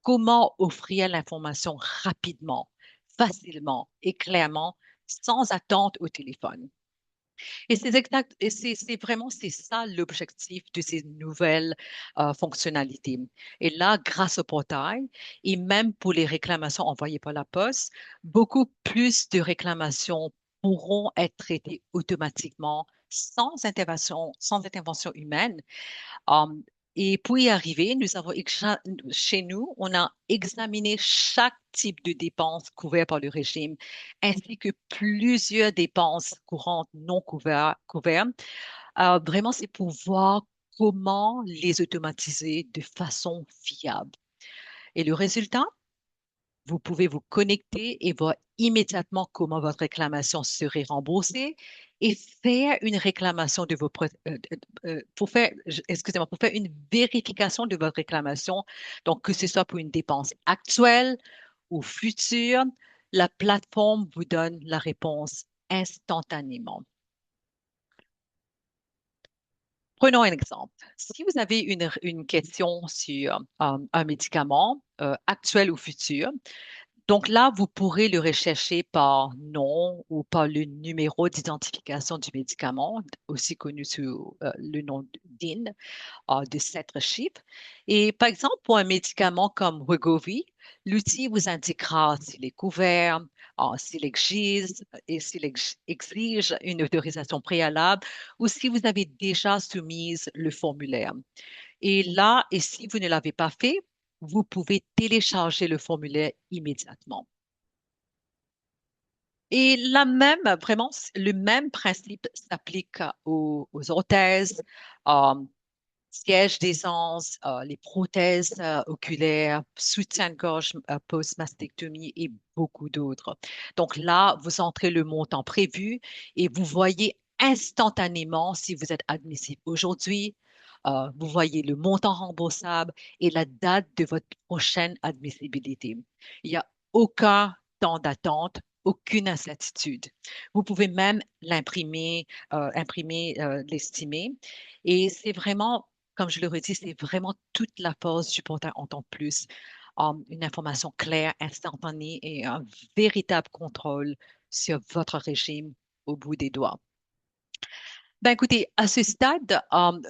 Comment offrir l'information rapidement, facilement et clairement sans attente au téléphone? Et c'est exact, et c'est vraiment, c'est ça l'objectif de ces nouvelles fonctionnalités. Et là, grâce au portail, et même pour les réclamations envoyées par la poste, beaucoup plus de réclamations pourront être traitées automatiquement sans intervention humaine. Um, et pour y arriver, chez nous, on a examiné chaque type de dépenses couvertes par le régime, ainsi que plusieurs dépenses courantes non couvertes. Vraiment, c'est pour voir comment les automatiser de façon fiable. Et le résultat, vous pouvez vous connecter et voir immédiatement comment votre réclamation serait remboursée et faire une réclamation de vos, pour faire, excusez-moi, pour faire une vérification de votre réclamation. Donc, que ce soit pour une dépense actuelle ou future, la plateforme vous donne la réponse instantanément. Prenons un exemple. Si vous avez une question sur un médicament actuel ou futur, donc là, vous pourrez le rechercher par nom ou par le numéro d'identification du médicament, aussi connu sous le nom DIN, de 7 chiffres. Et par exemple, pour un médicament comme Wegovy, l'outil vous indiquera s'il est couvert, s'il exige une autorisation préalable ou si vous avez déjà soumis le formulaire. Et là, et si vous ne l'avez pas fait, vous pouvez télécharger le formulaire immédiatement. Et vraiment, le même principe s'applique aux orthèses, euh, sièges d'aisance, les prothèses oculaires, soutien-gorge post-mastectomie et beaucoup d'autres. Donc là, vous entrez le montant prévu et vous voyez instantanément si vous êtes admissible aujourd'hui. Vous voyez le montant remboursable et la date de votre prochaine admissibilité. Il n'y a aucun temps d'attente, aucune incertitude. Vous pouvez même l'estimer. Et c'est vraiment, comme je le redis, c'est vraiment toute la force du portail en temps plus. Une information claire, instantanée et un véritable contrôle sur votre régime au bout des doigts. Ben écoutez, à ce stade,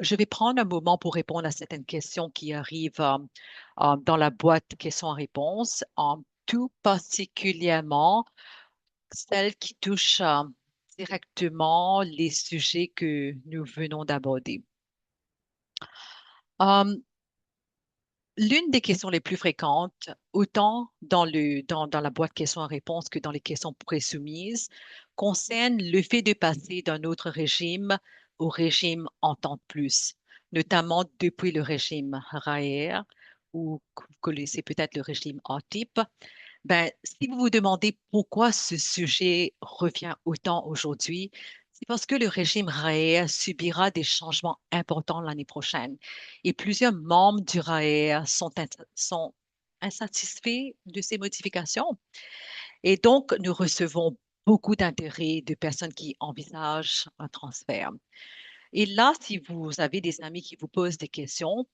je vais prendre un moment pour répondre à certaines questions qui arrivent dans la boîte questions-réponses, tout particulièrement celles qui touchent directement les sujets que nous venons d'aborder. Euh, L'une des questions les plus fréquentes, autant dans la boîte questions-réponses que dans les questions présoumises, concerne le fait de passer d'un autre régime au régime en temps de plus, notamment depuis le régime RAER ou que vous connaissez peut-être le régime A-type. Ben, si vous vous demandez pourquoi ce sujet revient autant aujourd'hui, c'est parce que le régime RAER subira des changements importants l'année prochaine et plusieurs membres du RAER sont insatisfaits de ces modifications. Et donc, nous recevons beaucoup d'intérêt de personnes qui envisagent un transfert. Et là, si vous avez des amis qui vous posent des questions,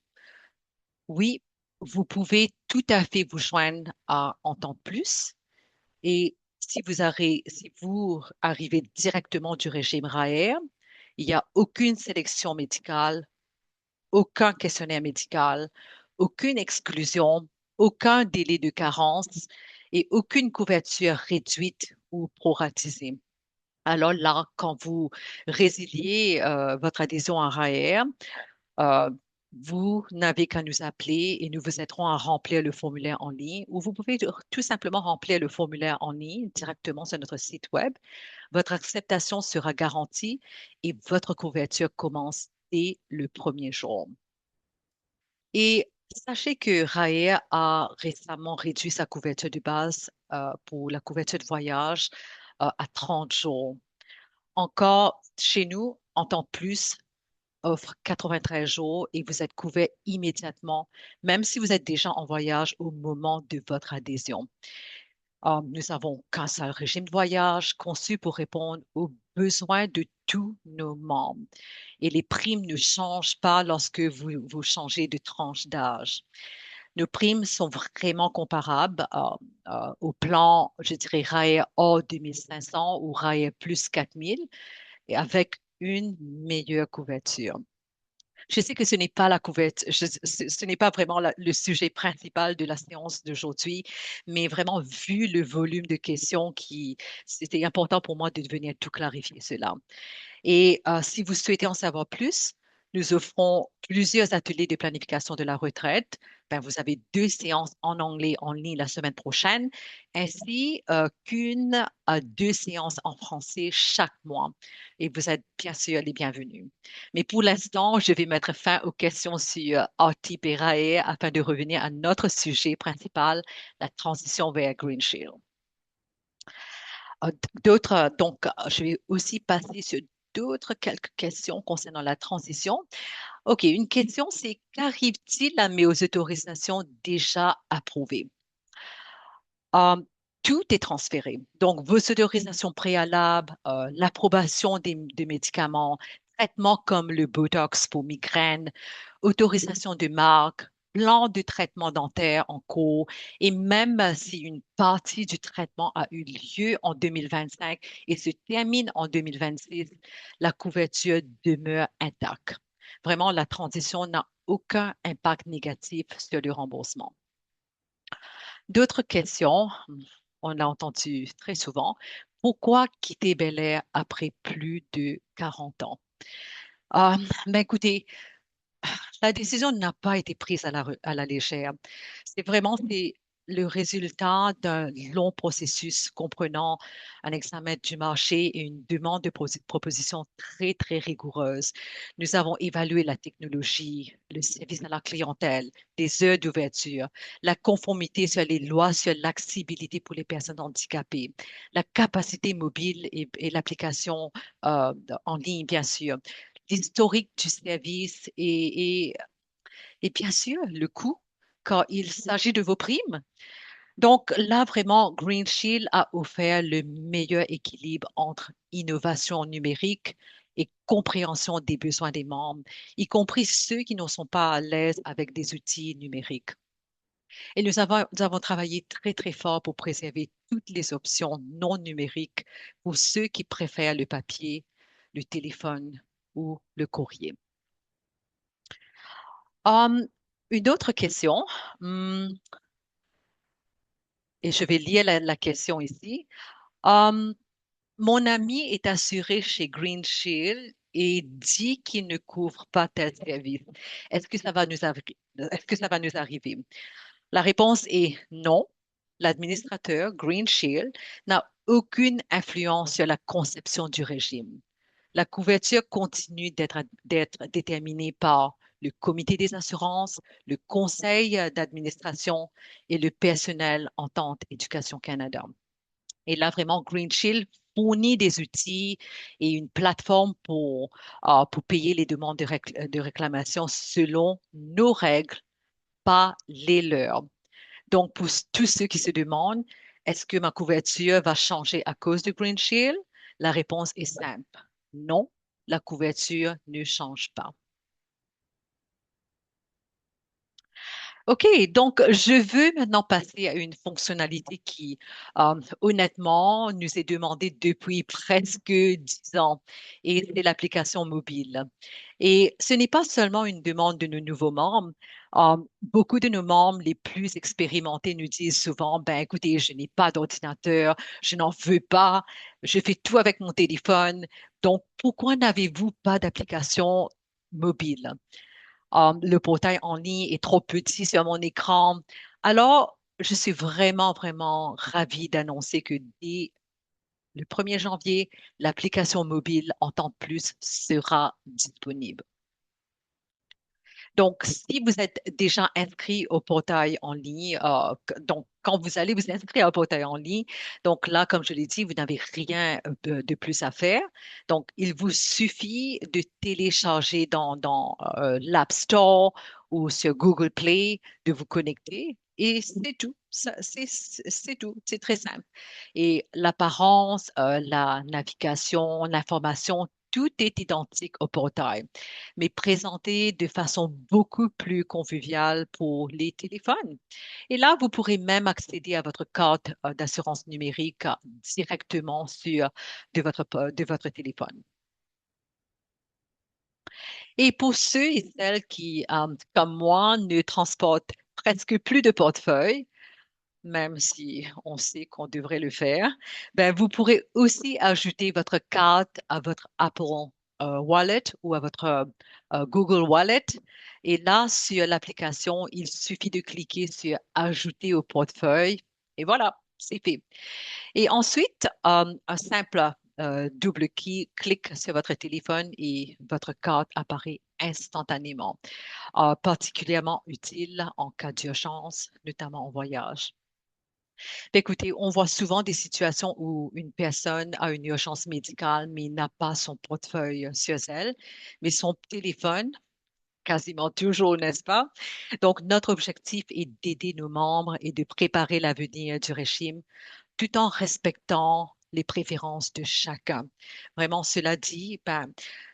oui, vous pouvez tout à fait vous joindre à Entendre Plus. Et si vous arrivez directement du régime RAER, il n'y a aucune sélection médicale, aucun questionnaire médical, aucune exclusion, aucun délai de carence et aucune couverture réduite ou proratisée. Alors là, quand vous résiliez votre adhésion à RAER, euh, Vous n'avez qu'à nous appeler et nous vous aiderons à remplir le formulaire en ligne ou vous pouvez tout simplement remplir le formulaire en ligne directement sur notre site web. Votre acceptation sera garantie et votre couverture commence dès le premier jour. Et sachez que Raer a récemment réduit sa couverture de base pour la couverture de voyage à 30 jours. Encore, chez nous, en temps plus, offre 93 jours et vous êtes couvert immédiatement, même si vous êtes déjà en voyage au moment de votre adhésion. Nous avons qu'un seul régime de voyage conçu pour répondre aux besoins de tous nos membres. Et les primes ne changent pas lorsque vous changez de tranche d'âge. Nos primes sont vraiment comparables au plan, je dirais, RAE A 2500 ou RAE plus 4000 et avec une meilleure couverture. Je sais que ce n'est pas la couverture, ce n'est pas vraiment le sujet principal de la séance d'aujourd'hui, mais vraiment vu le volume de questions c'était important pour moi de venir tout clarifier cela. Et si vous souhaitez en savoir plus, nous offrons plusieurs ateliers de planification de la retraite. Ben, vous avez deux séances en anglais en ligne la semaine prochaine, ainsi qu'une à deux séances en français chaque mois. Et vous êtes bien sûr les bienvenus. Mais pour l'instant, je vais mettre fin aux questions sur RTP et RAE afin de revenir à notre sujet principal, la transition vers Green Shield. Je vais aussi passer sur d'autres quelques questions concernant la transition. OK, une question, c'est qu'arrive-t-il à mes autorisations déjà approuvées? Euh, Tout est transféré. Donc, vos autorisations préalables, l'approbation des médicaments, traitements comme le Botox pour migraine, autorisation de marque, plan de traitement dentaire en cours, et même si une partie du traitement a eu lieu en 2025 et se termine en 2026, la couverture demeure intacte. Vraiment, la transition n'a aucun impact négatif sur le remboursement. D'autres questions, on l'a entendu très souvent. Pourquoi quitter Bel Air après plus de 40 ans? Ah, ben écoutez, la décision n'a pas été prise à la légère. C'est le résultat d'un long processus comprenant un examen du marché et une demande de proposition très, très rigoureuse. Nous avons évalué la technologie, le service à la clientèle, les heures d'ouverture, la conformité sur les lois sur l'accessibilité pour les personnes handicapées, la capacité mobile et l'application euh, en ligne, bien sûr, l'historique du service et bien sûr le coût quand il s'agit de vos primes. Donc là, vraiment, Green Shield a offert le meilleur équilibre entre innovation numérique et compréhension des besoins des membres, y compris ceux qui ne sont pas à l'aise avec des outils numériques. Et nous avons travaillé très, très fort pour préserver toutes les options non numériques pour ceux qui préfèrent le papier, le téléphone ou le courrier. Hum, une autre question, hum, et je vais lire la question ici. Hum, Mon ami est assuré chez Green Shield et dit qu'il ne couvre pas tel service. Est-ce que ça va est-ce que ça va nous arriver? La réponse est non. L'administrateur Green Shield n'a aucune influence sur la conception du régime. La couverture continue d'être déterminée par le comité des assurances, le conseil d'administration et le personnel en tant qu'Éducation Canada. Et là, vraiment, Green Shield fournit des outils et une plateforme pour payer les demandes de réclamation selon nos règles, pas les leurs. Donc, pour tous ceux qui se demandent, est-ce que ma couverture va changer à cause de Green Shield? La réponse est simple. Non, la couverture ne change pas. OK, donc je veux maintenant passer à une fonctionnalité qui, honnêtement, nous est demandée depuis presque 10 ans, et c'est l'application mobile. Et ce n'est pas seulement une demande de nos nouveaux membres. Beaucoup de nos membres les plus expérimentés nous disent souvent, ben écoutez, je n'ai pas d'ordinateur, je n'en veux pas, je fais tout avec mon téléphone. Donc, pourquoi n'avez-vous pas d'application mobile? Le portail en ligne est trop petit sur mon écran. Alors, je suis vraiment, vraiment ravie d'annoncer que dès le 1er janvier, l'application mobile en temps de plus sera disponible. Donc, si vous êtes déjà inscrit au portail en ligne, donc quand vous allez vous inscrire au portail en ligne, donc là, comme je l'ai dit, vous n'avez rien de plus à faire. Donc, il vous suffit de télécharger dans l'App Store ou sur Google Play, de vous connecter et c'est tout. C'est tout. C'est très simple. Et l'apparence, la navigation, l'information, tout est identique au portail mais présenté de façon beaucoup plus conviviale pour les téléphones. Et là, vous pourrez même accéder à votre carte d'assurance numérique directement de votre téléphone. Et pour ceux et celles qui, comme moi, ne transportent presque plus de portefeuille, même si on sait qu'on devrait le faire, ben, vous pourrez aussi ajouter votre carte à votre Apple Wallet ou à votre Google Wallet. Et là, sur l'application, il suffit de cliquer sur Ajouter au portefeuille. Et voilà, c'est fait. Et ensuite, un simple clic sur votre téléphone et votre carte apparaît instantanément, particulièrement utile en cas d'urgence, notamment en voyage. Écoutez, on voit souvent des situations où une personne a une urgence médicale, mais n'a pas son portefeuille sur elle, mais son téléphone, quasiment toujours, n'est-ce pas? Donc, notre objectif est d'aider nos membres et de préparer l'avenir du régime tout en respectant les préférences de chacun. Vraiment, cela dit, ben,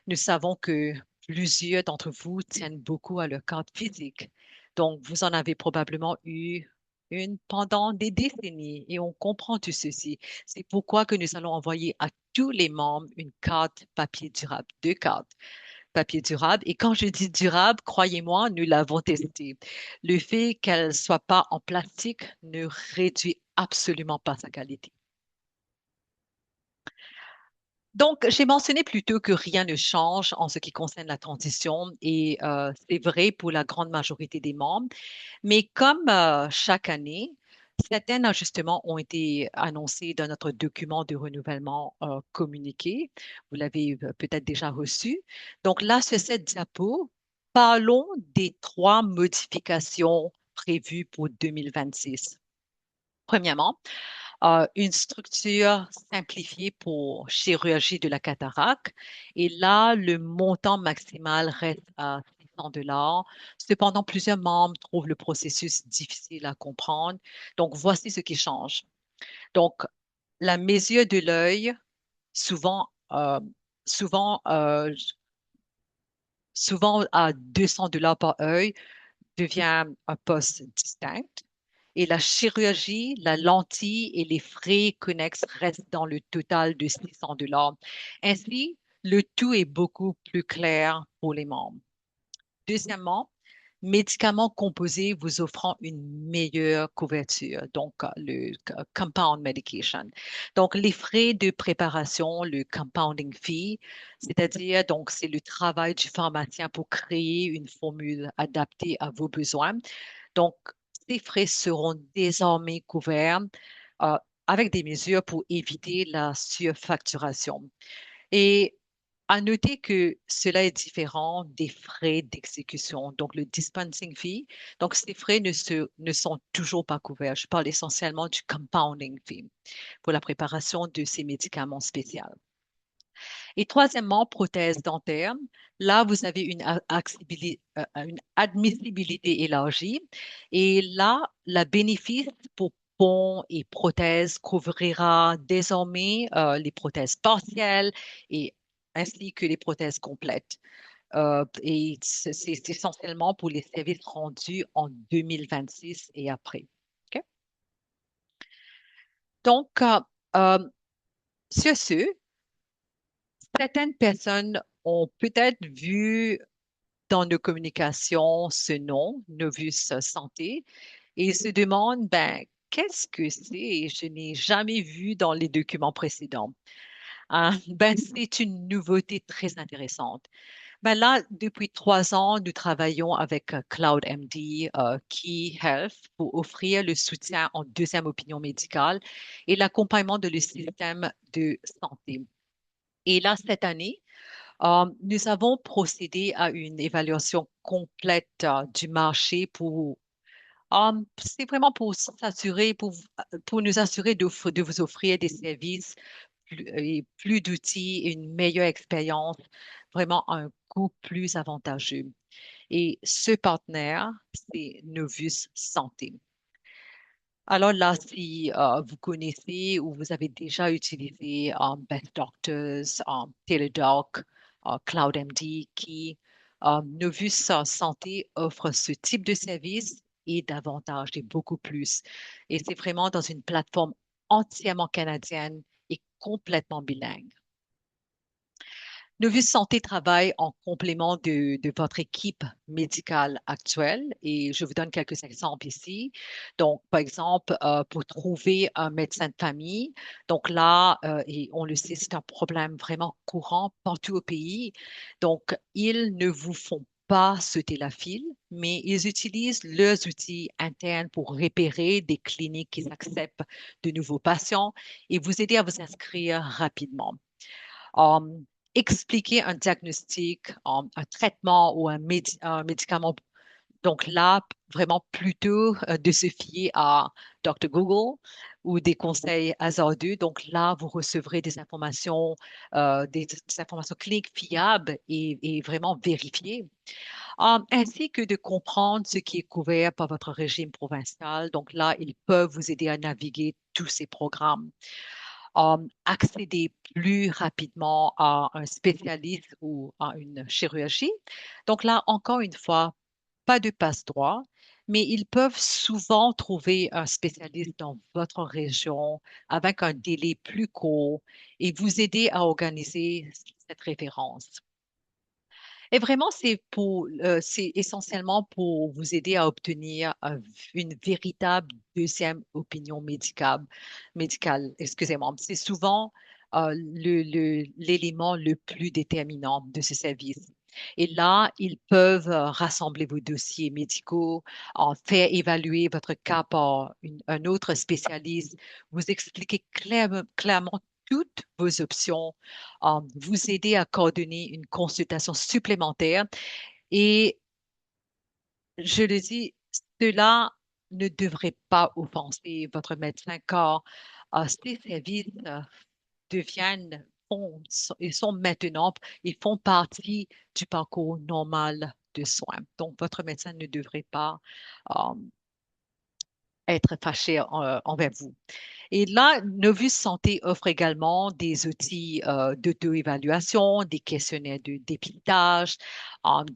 nous savons que plusieurs d'entre vous tiennent beaucoup à leur carte physique. Donc, vous en avez probablement eu une pendant des décennies et on comprend tout ceci. C'est pourquoi que nous allons envoyer à tous les membres une carte papier durable, deux cartes papier durable. Et quand je dis durable, croyez-moi, nous l'avons testé. Le fait qu'elle ne soit pas en plastique ne réduit absolument pas sa qualité. Donc, j'ai mentionné plutôt que rien ne change en ce qui concerne la transition et c'est vrai pour la grande majorité des membres. Mais comme chaque année, certains ajustements ont été annoncés dans notre document de renouvellement communiqué. Vous l'avez peut-être déjà reçu. Donc là, sur cette diapo, parlons des trois modifications prévues pour 2026. Premièrement, une structure simplifiée pour chirurgie de la cataracte. Et là, le montant maximal reste à $600. Cependant, plusieurs membres trouvent le processus difficile à comprendre. Donc, voici ce qui change. Donc, la mesure de l'œil, souvent, souvent, souvent à $200 par œil, devient un poste distinct. Et la chirurgie, la lentille et les frais connexes restent dans le total de $600. Ainsi, le tout est beaucoup plus clair pour les membres. Deuxièmement, médicaments composés vous offrant une meilleure couverture, donc le compound medication. Donc, les frais de préparation, le compounding fee, c'est-à-dire, donc, c'est le travail du pharmacien pour créer une formule adaptée à vos besoins. Donc, ces frais seront désormais couverts euh, avec des mesures pour éviter la surfacturation. Et à noter que cela est différent des frais d'exécution, donc le dispensing fee. Donc, ces frais ne sont toujours pas couverts. Je parle essentiellement du compounding fee pour la préparation de ces médicaments spéciaux. Et troisièmement, prothèse dentaire. Là, vous avez une admissibilité élargie. Et là, la bénéfice pour ponts et prothèses couvrira désormais les prothèses partielles et ainsi que les prothèses complètes. Et c'est essentiellement pour les services rendus en 2026 et après. OK? Donc, euh, sur ce, certaines personnes ont peut-être vu dans nos communications ce nom, Novus Santé, et ils se demandent, ben, qu'est-ce que c'est? Je n'ai jamais vu dans les documents précédents. Ben, c'est une nouveauté très intéressante. Ben là, depuis 3 ans, nous travaillons avec CloudMD, Key Health pour offrir le soutien en deuxième opinion médicale et l'accompagnement de le système de santé. Et là, cette année, nous avons procédé à une évaluation complète du marché c'est vraiment pour s'assurer, pour nous assurer de vous offrir des services et plus d'outils et une meilleure expérience, vraiment un coût plus avantageux. Et ce partenaire, c'est Novus Santé. Alors là, si vous connaissez ou vous avez déjà utilisé Best Doctors, Teladoc, CloudMD, qui Novus Santé offre ce type de service et davantage et beaucoup plus. Et c'est vraiment dans une plateforme entièrement canadienne et complètement bilingue. Novus Santé travaille en complément de votre équipe médicale actuelle et je vous donne quelques exemples ici. Donc, par exemple, pour trouver un médecin de famille, donc là, et on le sait, c'est un problème vraiment courant partout au pays. Donc, ils ne vous font pas sauter la file, mais ils utilisent leurs outils internes pour repérer des cliniques qui acceptent de nouveaux patients et vous aider à vous inscrire rapidement. Um, Expliquer un diagnostic, un traitement ou un médicament. Donc là, vraiment plutôt de se fier à Dr. Google ou des conseils hasardeux. Donc là, vous recevrez des informations cliniques fiables et vraiment vérifiées, ainsi que de comprendre ce qui est couvert par votre régime provincial. Donc là, ils peuvent vous aider à naviguer tous ces programmes, accéder plus rapidement à un spécialiste ou à une chirurgie. Donc là, encore une fois, pas de passe-droit, mais ils peuvent souvent trouver un spécialiste dans votre région avec un délai plus court et vous aider à organiser cette référence. Et vraiment, c'est essentiellement pour vous aider à obtenir une véritable deuxième opinion médicale, excusez-moi. C'est souvent l'élément le plus déterminant de ce service. Et là, ils peuvent rassembler vos dossiers médicaux, en faire évaluer votre cas par un autre spécialiste, vous expliquer clairement toutes vos options, vous aider à coordonner une consultation supplémentaire. Et je le dis, cela ne devrait pas offenser votre médecin car ces services deviennent, ils sont maintenant, ils font partie du parcours normal de soins. Donc, votre médecin ne devrait pas euh, être fâché envers vous. Et là, Novus Santé offre également des outils d'auto-évaluation, des questionnaires de dépistage,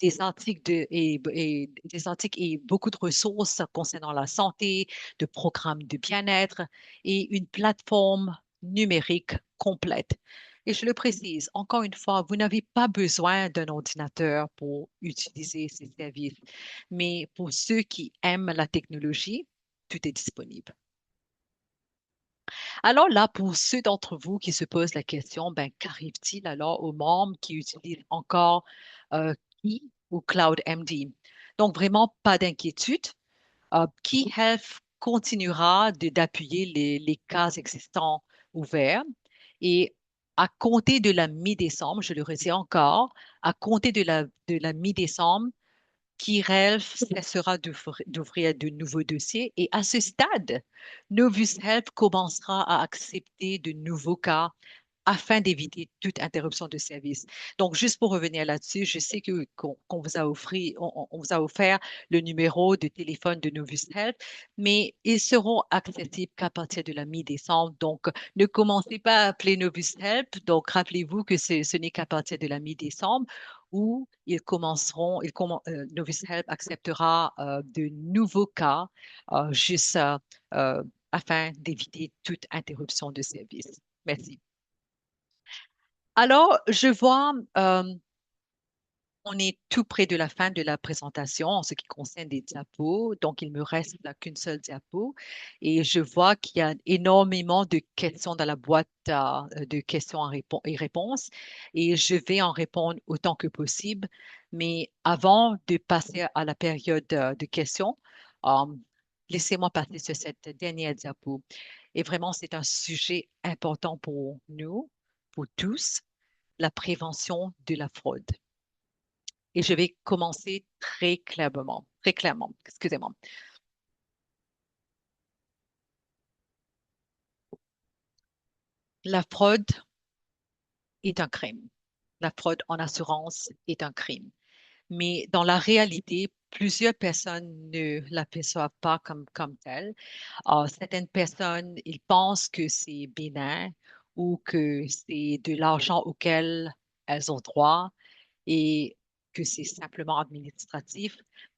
des articles et beaucoup de ressources concernant la santé, de programmes de bien-être et une plateforme numérique complète. Et je le précise, encore une fois, vous n'avez pas besoin d'un ordinateur pour utiliser ces services, mais pour ceux qui aiment la technologie, tout est disponible. Alors là, pour ceux d'entre vous qui se posent la question, ben, qu'arrive-t-il alors aux membres qui utilisent encore euh, Key ou CloudMD? Donc, vraiment, pas d'inquiétude. Key Health continuera d'appuyer les cas existants ouverts et à compter de la mi-décembre, je le redis encore, à compter de la mi-décembre, Kirel cessera d'ouvrir de nouveaux dossiers et à ce stade, Novus Health commencera à accepter de nouveaux cas afin d'éviter toute interruption de service. Donc, juste pour revenir là-dessus, je sais qu'on vous a on vous a offert le numéro de téléphone de Novus Health, mais ils seront accessibles qu'à partir de la mi-décembre. Donc, ne commencez pas à appeler Novus Health. Donc, rappelez-vous que ce n'est qu'à partir de la mi-décembre où Novus Health acceptera de nouveaux cas juste euh, afin d'éviter toute interruption de service. Merci. Alors, je vois On est tout près de la fin de la présentation en ce qui concerne des diapos. Donc, il me reste là qu'une seule diapo. Et je vois qu'il y a énormément de questions dans la boîte de questions et réponses. Et je vais en répondre autant que possible. Mais avant de passer à la période de questions, euh, laissez-moi passer sur cette dernière diapo. Et vraiment, c'est un sujet important pour nous, pour tous, la prévention de la fraude. Et je vais commencer très clairement, excusez-moi. La fraude est un crime. La fraude en assurance est un crime. Mais dans la réalité, plusieurs personnes ne l'aperçoivent pas comme telle. Certaines personnes, ils pensent que c'est bénin ou que c'est de l'argent auquel elles ont droit et que c'est simplement administratif,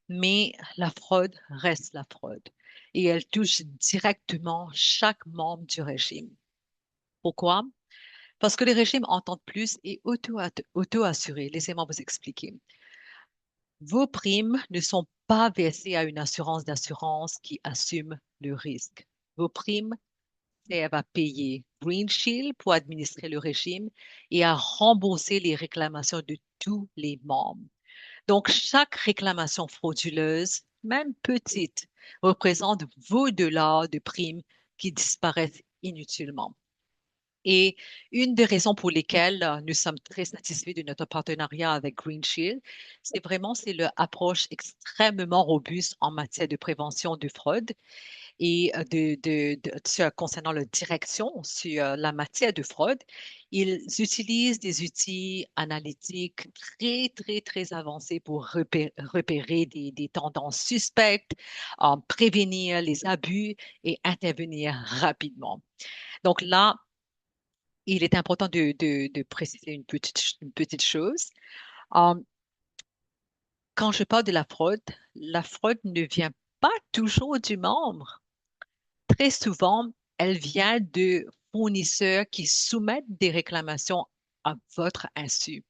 mais la fraude reste la fraude et elle touche directement chaque membre du régime. Pourquoi? Parce que les régimes entendent plus et auto-assurés. Laissez-moi vous expliquer. Vos primes ne sont pas versées à une assurance d'assurance qui assume le risque. Vos primes servent à payer Green Shield pour administrer le régime et à rembourser les réclamations de tous les membres. Donc, chaque réclamation frauduleuse, même petite, représente vos dollars de primes qui disparaissent inutilement. Et une des raisons pour lesquelles nous sommes très satisfaits de notre partenariat avec Green Shield, c'est leur approche extrêmement robuste en matière de prévention de fraude et concernant la direction sur la matière de fraude, ils utilisent des outils analytiques très avancés pour repérer des tendances suspectes, prévenir les abus et intervenir rapidement. Donc là, il est important de préciser une petite chose. Euh, Quand je parle de la fraude ne vient pas toujours du membre. Très souvent, elle vient de fournisseurs qui soumettent des réclamations à votre insu.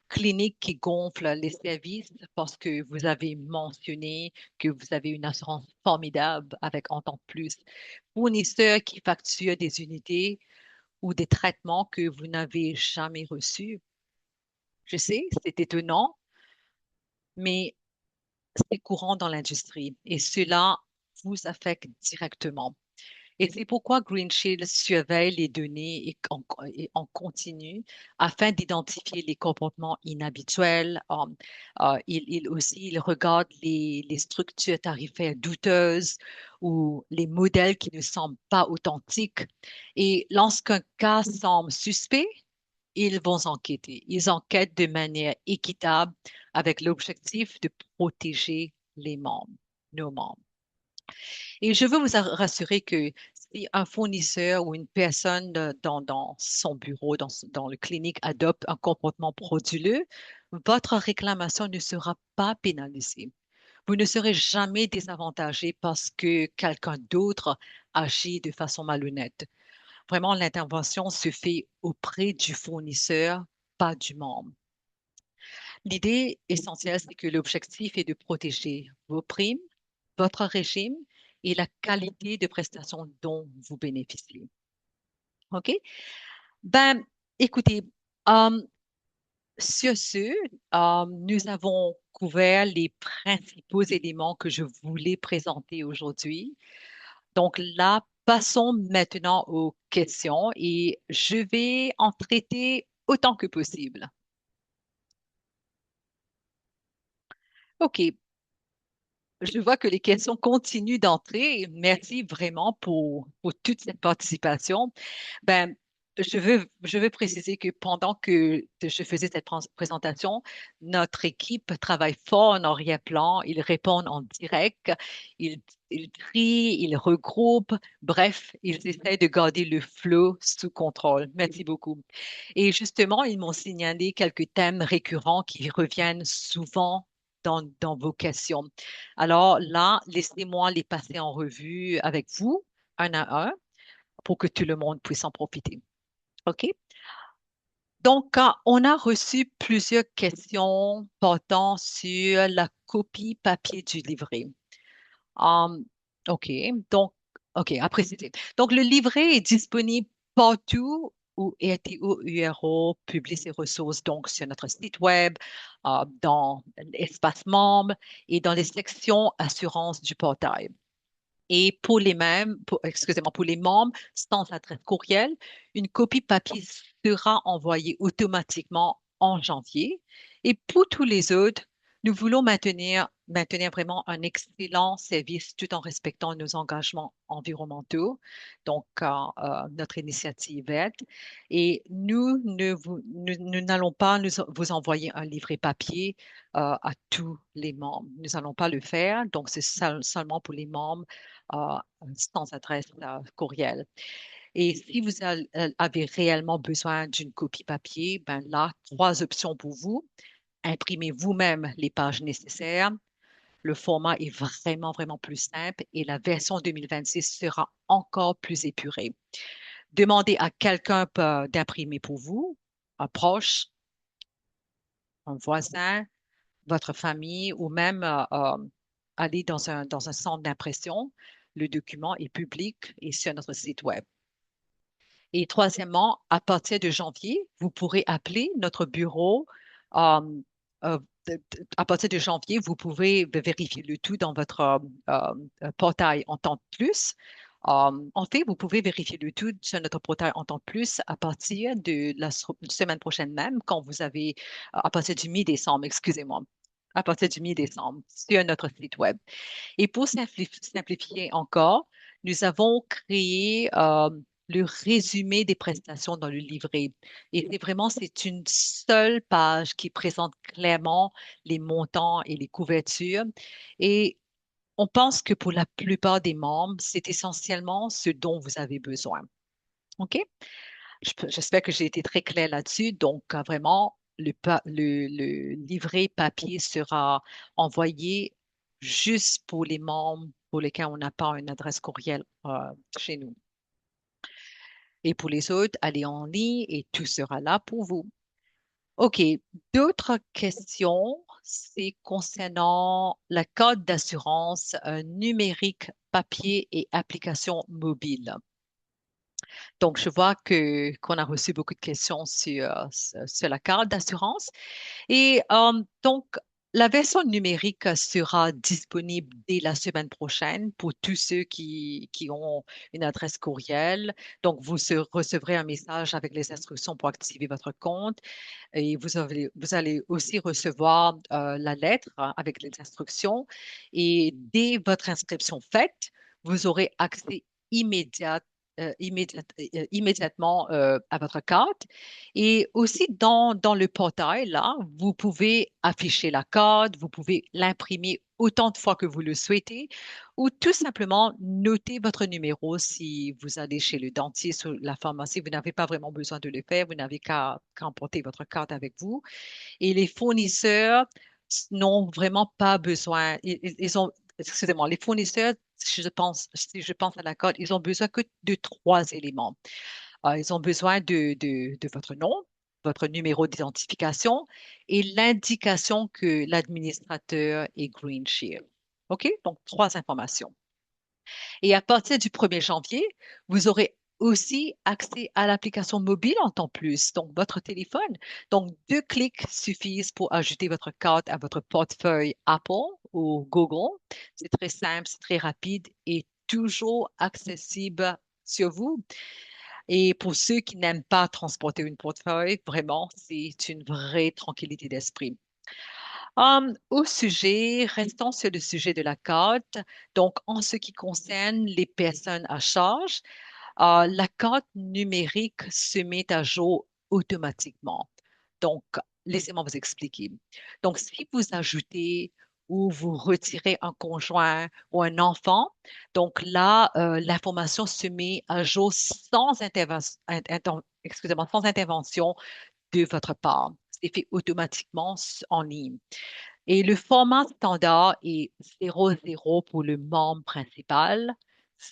Cliniques qui gonflent les services parce que vous avez mentionné que vous avez une assurance formidable avec Entente Plus. Fournisseurs qui facturent des unités ou des traitements que vous n'avez jamais reçus. Je sais, c'est étonnant, mais c'est courant dans l'industrie et cela vous affecte directement. Et c'est pourquoi Green Shield surveille les données et en continu afin d'identifier les comportements inhabituels. Il regarde les structures tarifaires douteuses ou les modèles qui ne semblent pas authentiques. Et lorsqu'un cas semble suspect, ils vont enquêter. Ils enquêtent de manière équitable avec l'objectif de protéger les membres, nos membres. Et je veux vous rassurer que si un fournisseur ou une personne dans son bureau, dans le clinique, adopte un comportement frauduleux, votre réclamation ne sera pas pénalisée. Vous ne serez jamais désavantagé parce que quelqu'un d'autre agit de façon malhonnête. Vraiment, l'intervention se fait auprès du fournisseur, pas du membre. L'idée essentielle, c'est que l'objectif est de protéger vos primes, votre régime et la qualité de prestations dont vous bénéficiez. OK? Ben, écoutez, euh, sur ce, nous avons couvert les principaux éléments que je voulais présenter aujourd'hui. Donc là, passons maintenant aux questions et je vais en traiter autant que possible. OK. Je vois que les questions continuent d'entrer. Merci vraiment pour toute cette participation. Ben, je veux préciser que pendant que je faisais cette présentation, notre équipe travaille fort en arrière-plan. Ils répondent en direct, ils, ils trient, ils regroupent. Bref, ils essaient de garder le flot sous contrôle. Merci beaucoup. Et justement, ils m'ont signalé quelques thèmes récurrents qui reviennent souvent dans vos questions. Alors là, laissez-moi les passer en revue avec vous, un à un, pour que tout le monde puisse en profiter. OK? Donc, on a reçu plusieurs questions portant sur la copie papier du livret. Um, OK, donc, OK, à préciser. Donc, le livret est disponible partout où RTO URO publie ses ressources, donc sur notre site web, dans l'espace membre et dans les sections assurance du portail. Et pour les mêmes, excusez-moi, pour les membres sans adresse courriel, une copie papier sera envoyée automatiquement en janvier. Et pour tous les autres, nous voulons maintenir vraiment un excellent service tout en respectant nos engagements environnementaux, donc notre initiative aide. Et nous n'allons pas vous envoyer un livret papier à tous les membres. Nous n'allons pas le faire, donc c'est seulement pour les membres euh, sans adresse courriel. Et si vous avez réellement besoin d'une copie papier, ben là, trois options pour vous. Imprimez vous-même les pages nécessaires. Le format est vraiment plus simple et la version 2026 sera encore plus épurée. Demandez à quelqu'un d'imprimer pour vous, un proche, un voisin, votre famille ou même aller dans un centre d'impression. Le document est public et sur notre site web. Et troisièmement, à partir de janvier, vous pourrez appeler notre bureau. euh, euh, à partir de janvier, vous pouvez vérifier le tout dans votre portail en temps de plus. En fait, vous pouvez vérifier le tout sur notre portail en temps de plus à partir de la semaine prochaine même, quand vous avez, à partir du mi-décembre, excusez-moi, à partir du mi-décembre, sur notre site web. Et pour simplifier encore, nous avons créé le résumé des prestations dans le livret. Et c'est une seule page qui présente clairement les montants et les couvertures. Et on pense que pour la plupart des membres, c'est essentiellement ce dont vous avez besoin. OK? J'espère que j'ai été très claire là-dessus. Donc, vraiment, le livret papier sera envoyé juste pour les membres pour lesquels on n'a pas une adresse courriel chez nous. Et pour les autres, allez en ligne et tout sera là pour vous. OK. D'autres questions, c'est concernant la carte d'assurance numérique, papier et application mobile. Donc, je vois qu'on a reçu beaucoup de questions sur la carte d'assurance. Et donc, la version numérique sera disponible dès la semaine prochaine pour tous ceux qui ont une adresse courriel. Donc, recevrez un message avec les instructions pour activer votre compte et vous allez aussi recevoir la lettre avec les instructions. Et dès votre inscription faite, vous aurez accès immédiat immédiatement à votre carte. Et aussi dans le portail, là, vous pouvez afficher la carte, vous pouvez l'imprimer autant de fois que vous le souhaitez ou tout simplement noter votre numéro si vous allez chez le dentiste ou la pharmacie. Vous n'avez pas vraiment besoin de le faire, vous n'avez qu'à emporter votre carte avec vous. Et les fournisseurs n'ont vraiment pas besoin. Ils ont, excusez-moi, les fournisseurs, si je pense à la carte, ils ont besoin que de trois éléments. Ils ont besoin de votre nom, votre numéro d'identification et l'indication que l'administrateur est Green Shield. OK? Donc, trois informations. Et à partir du 1er janvier, vous aurez aussi accès à l'application mobile en temps plus, donc votre téléphone. Donc, deux clics suffisent pour ajouter votre carte à votre portefeuille Apple ou Google. C'est très simple, c'est très rapide et toujours accessible sur vous. Et pour ceux qui n'aiment pas transporter une portefeuille, vraiment, c'est une vraie tranquillité d'esprit. Restons sur le sujet de la carte. Donc, en ce qui concerne les personnes à charge, la carte numérique se met à jour automatiquement. Donc, laissez-moi vous expliquer. Donc, si vous ajoutez ou vous retirez un conjoint ou un enfant, donc là, l'information se met à jour sans intervention de votre part. C'est fait automatiquement en ligne. Et le format standard est 00 pour le membre principal,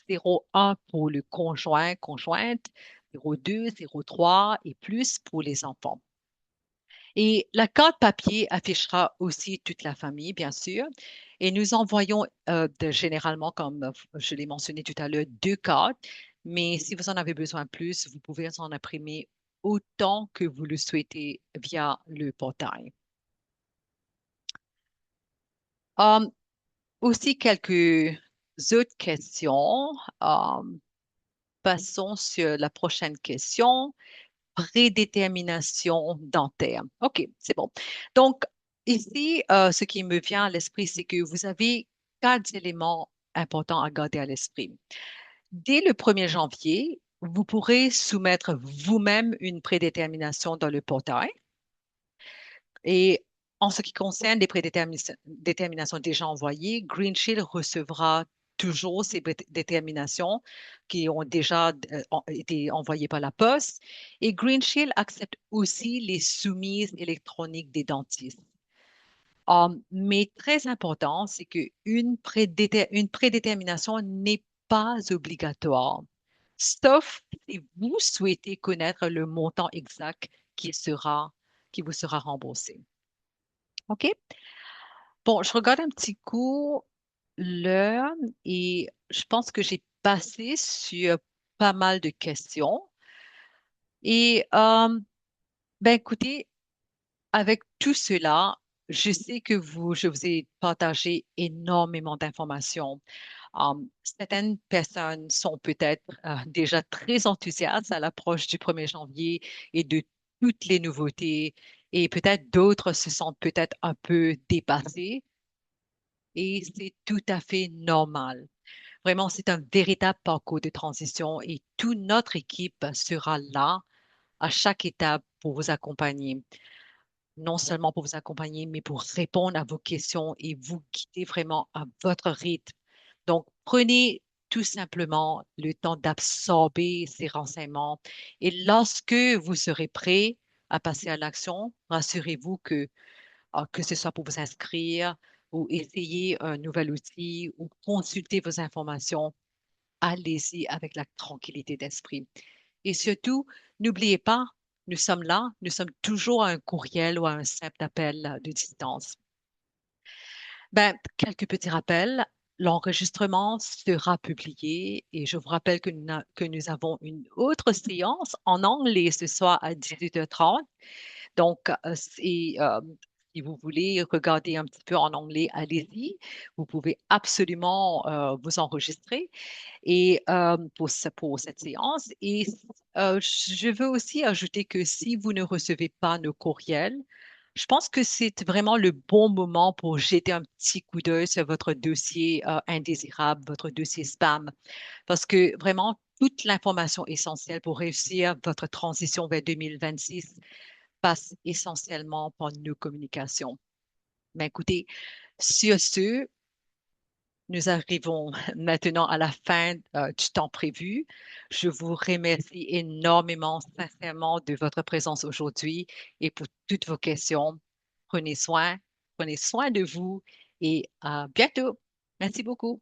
01 pour le conjointe, 0,2, 0,3 et plus pour les enfants. Et la carte papier affichera aussi toute la famille, bien sûr. Et nous envoyons généralement, comme je l'ai mentionné tout à l'heure, deux cartes. Mais si vous en avez besoin plus, vous pouvez en imprimer autant que vous le souhaitez via le portail. Um, Aussi quelques autres questions. Passons sur la prochaine question. Prédétermination dentaire. OK, c'est bon. Donc, ici, ce qui me vient à l'esprit, c'est que vous avez quatre éléments importants à garder à l'esprit. Dès le 1er janvier, vous pourrez soumettre vous-même une prédétermination dans le portail. Et en ce qui concerne les prédéterminations déjà envoyées, Green Shield recevra toujours ces déterminations qui ont déjà été envoyées par la poste. Et Green Shield accepte aussi les soumises électroniques des dentistes. Mais très important, c'est une prédétermination n'est pas obligatoire, sauf si vous souhaitez connaître le montant exact qui vous sera remboursé. OK? Bon, je regarde un petit coup l'heure et je pense que j'ai passé sur pas mal de questions. Et ben écoutez, avec tout cela, je sais que je vous ai partagé énormément d'informations. Certaines personnes sont peut-être déjà très enthousiastes à l'approche du 1er janvier et de toutes les nouveautés, et peut-être d'autres se sentent peut-être un peu dépassées. Et c'est tout à fait normal. Vraiment, c'est un véritable parcours de transition et toute notre équipe sera là à chaque étape pour vous accompagner. Non seulement pour vous accompagner, mais pour répondre à vos questions et vous guider vraiment à votre rythme. Donc, prenez tout simplement le temps d'absorber ces renseignements et lorsque vous serez prêt à passer à l'action, rassurez-vous que ce soit pour vous inscrire ou essayer un nouvel outil ou consulter vos informations, allez-y avec la tranquillité d'esprit. Et surtout, n'oubliez pas, nous sommes là, nous sommes toujours à un courriel ou à un simple appel de distance. Ben, quelques petits rappels. L'enregistrement sera publié et je vous rappelle que nous avons une autre séance en anglais ce soir à 18h30. Donc, si vous voulez regarder un petit peu en anglais, allez-y. Vous pouvez absolument vous enregistrer et pour cette séance. Et je veux aussi ajouter que si vous ne recevez pas nos courriels, je pense que c'est vraiment le bon moment pour jeter un petit coup d'œil sur votre dossier indésirable, votre dossier spam, parce que vraiment, toute l'information essentielle pour réussir votre transition vers 2026 passe essentiellement par nos communications. Mais écoutez, sur ce, nous arrivons maintenant à la fin du temps prévu. Je vous remercie énormément, sincèrement, de votre présence aujourd'hui et pour toutes vos questions. Prenez soin, prenez soin de vous et à bientôt. Merci beaucoup.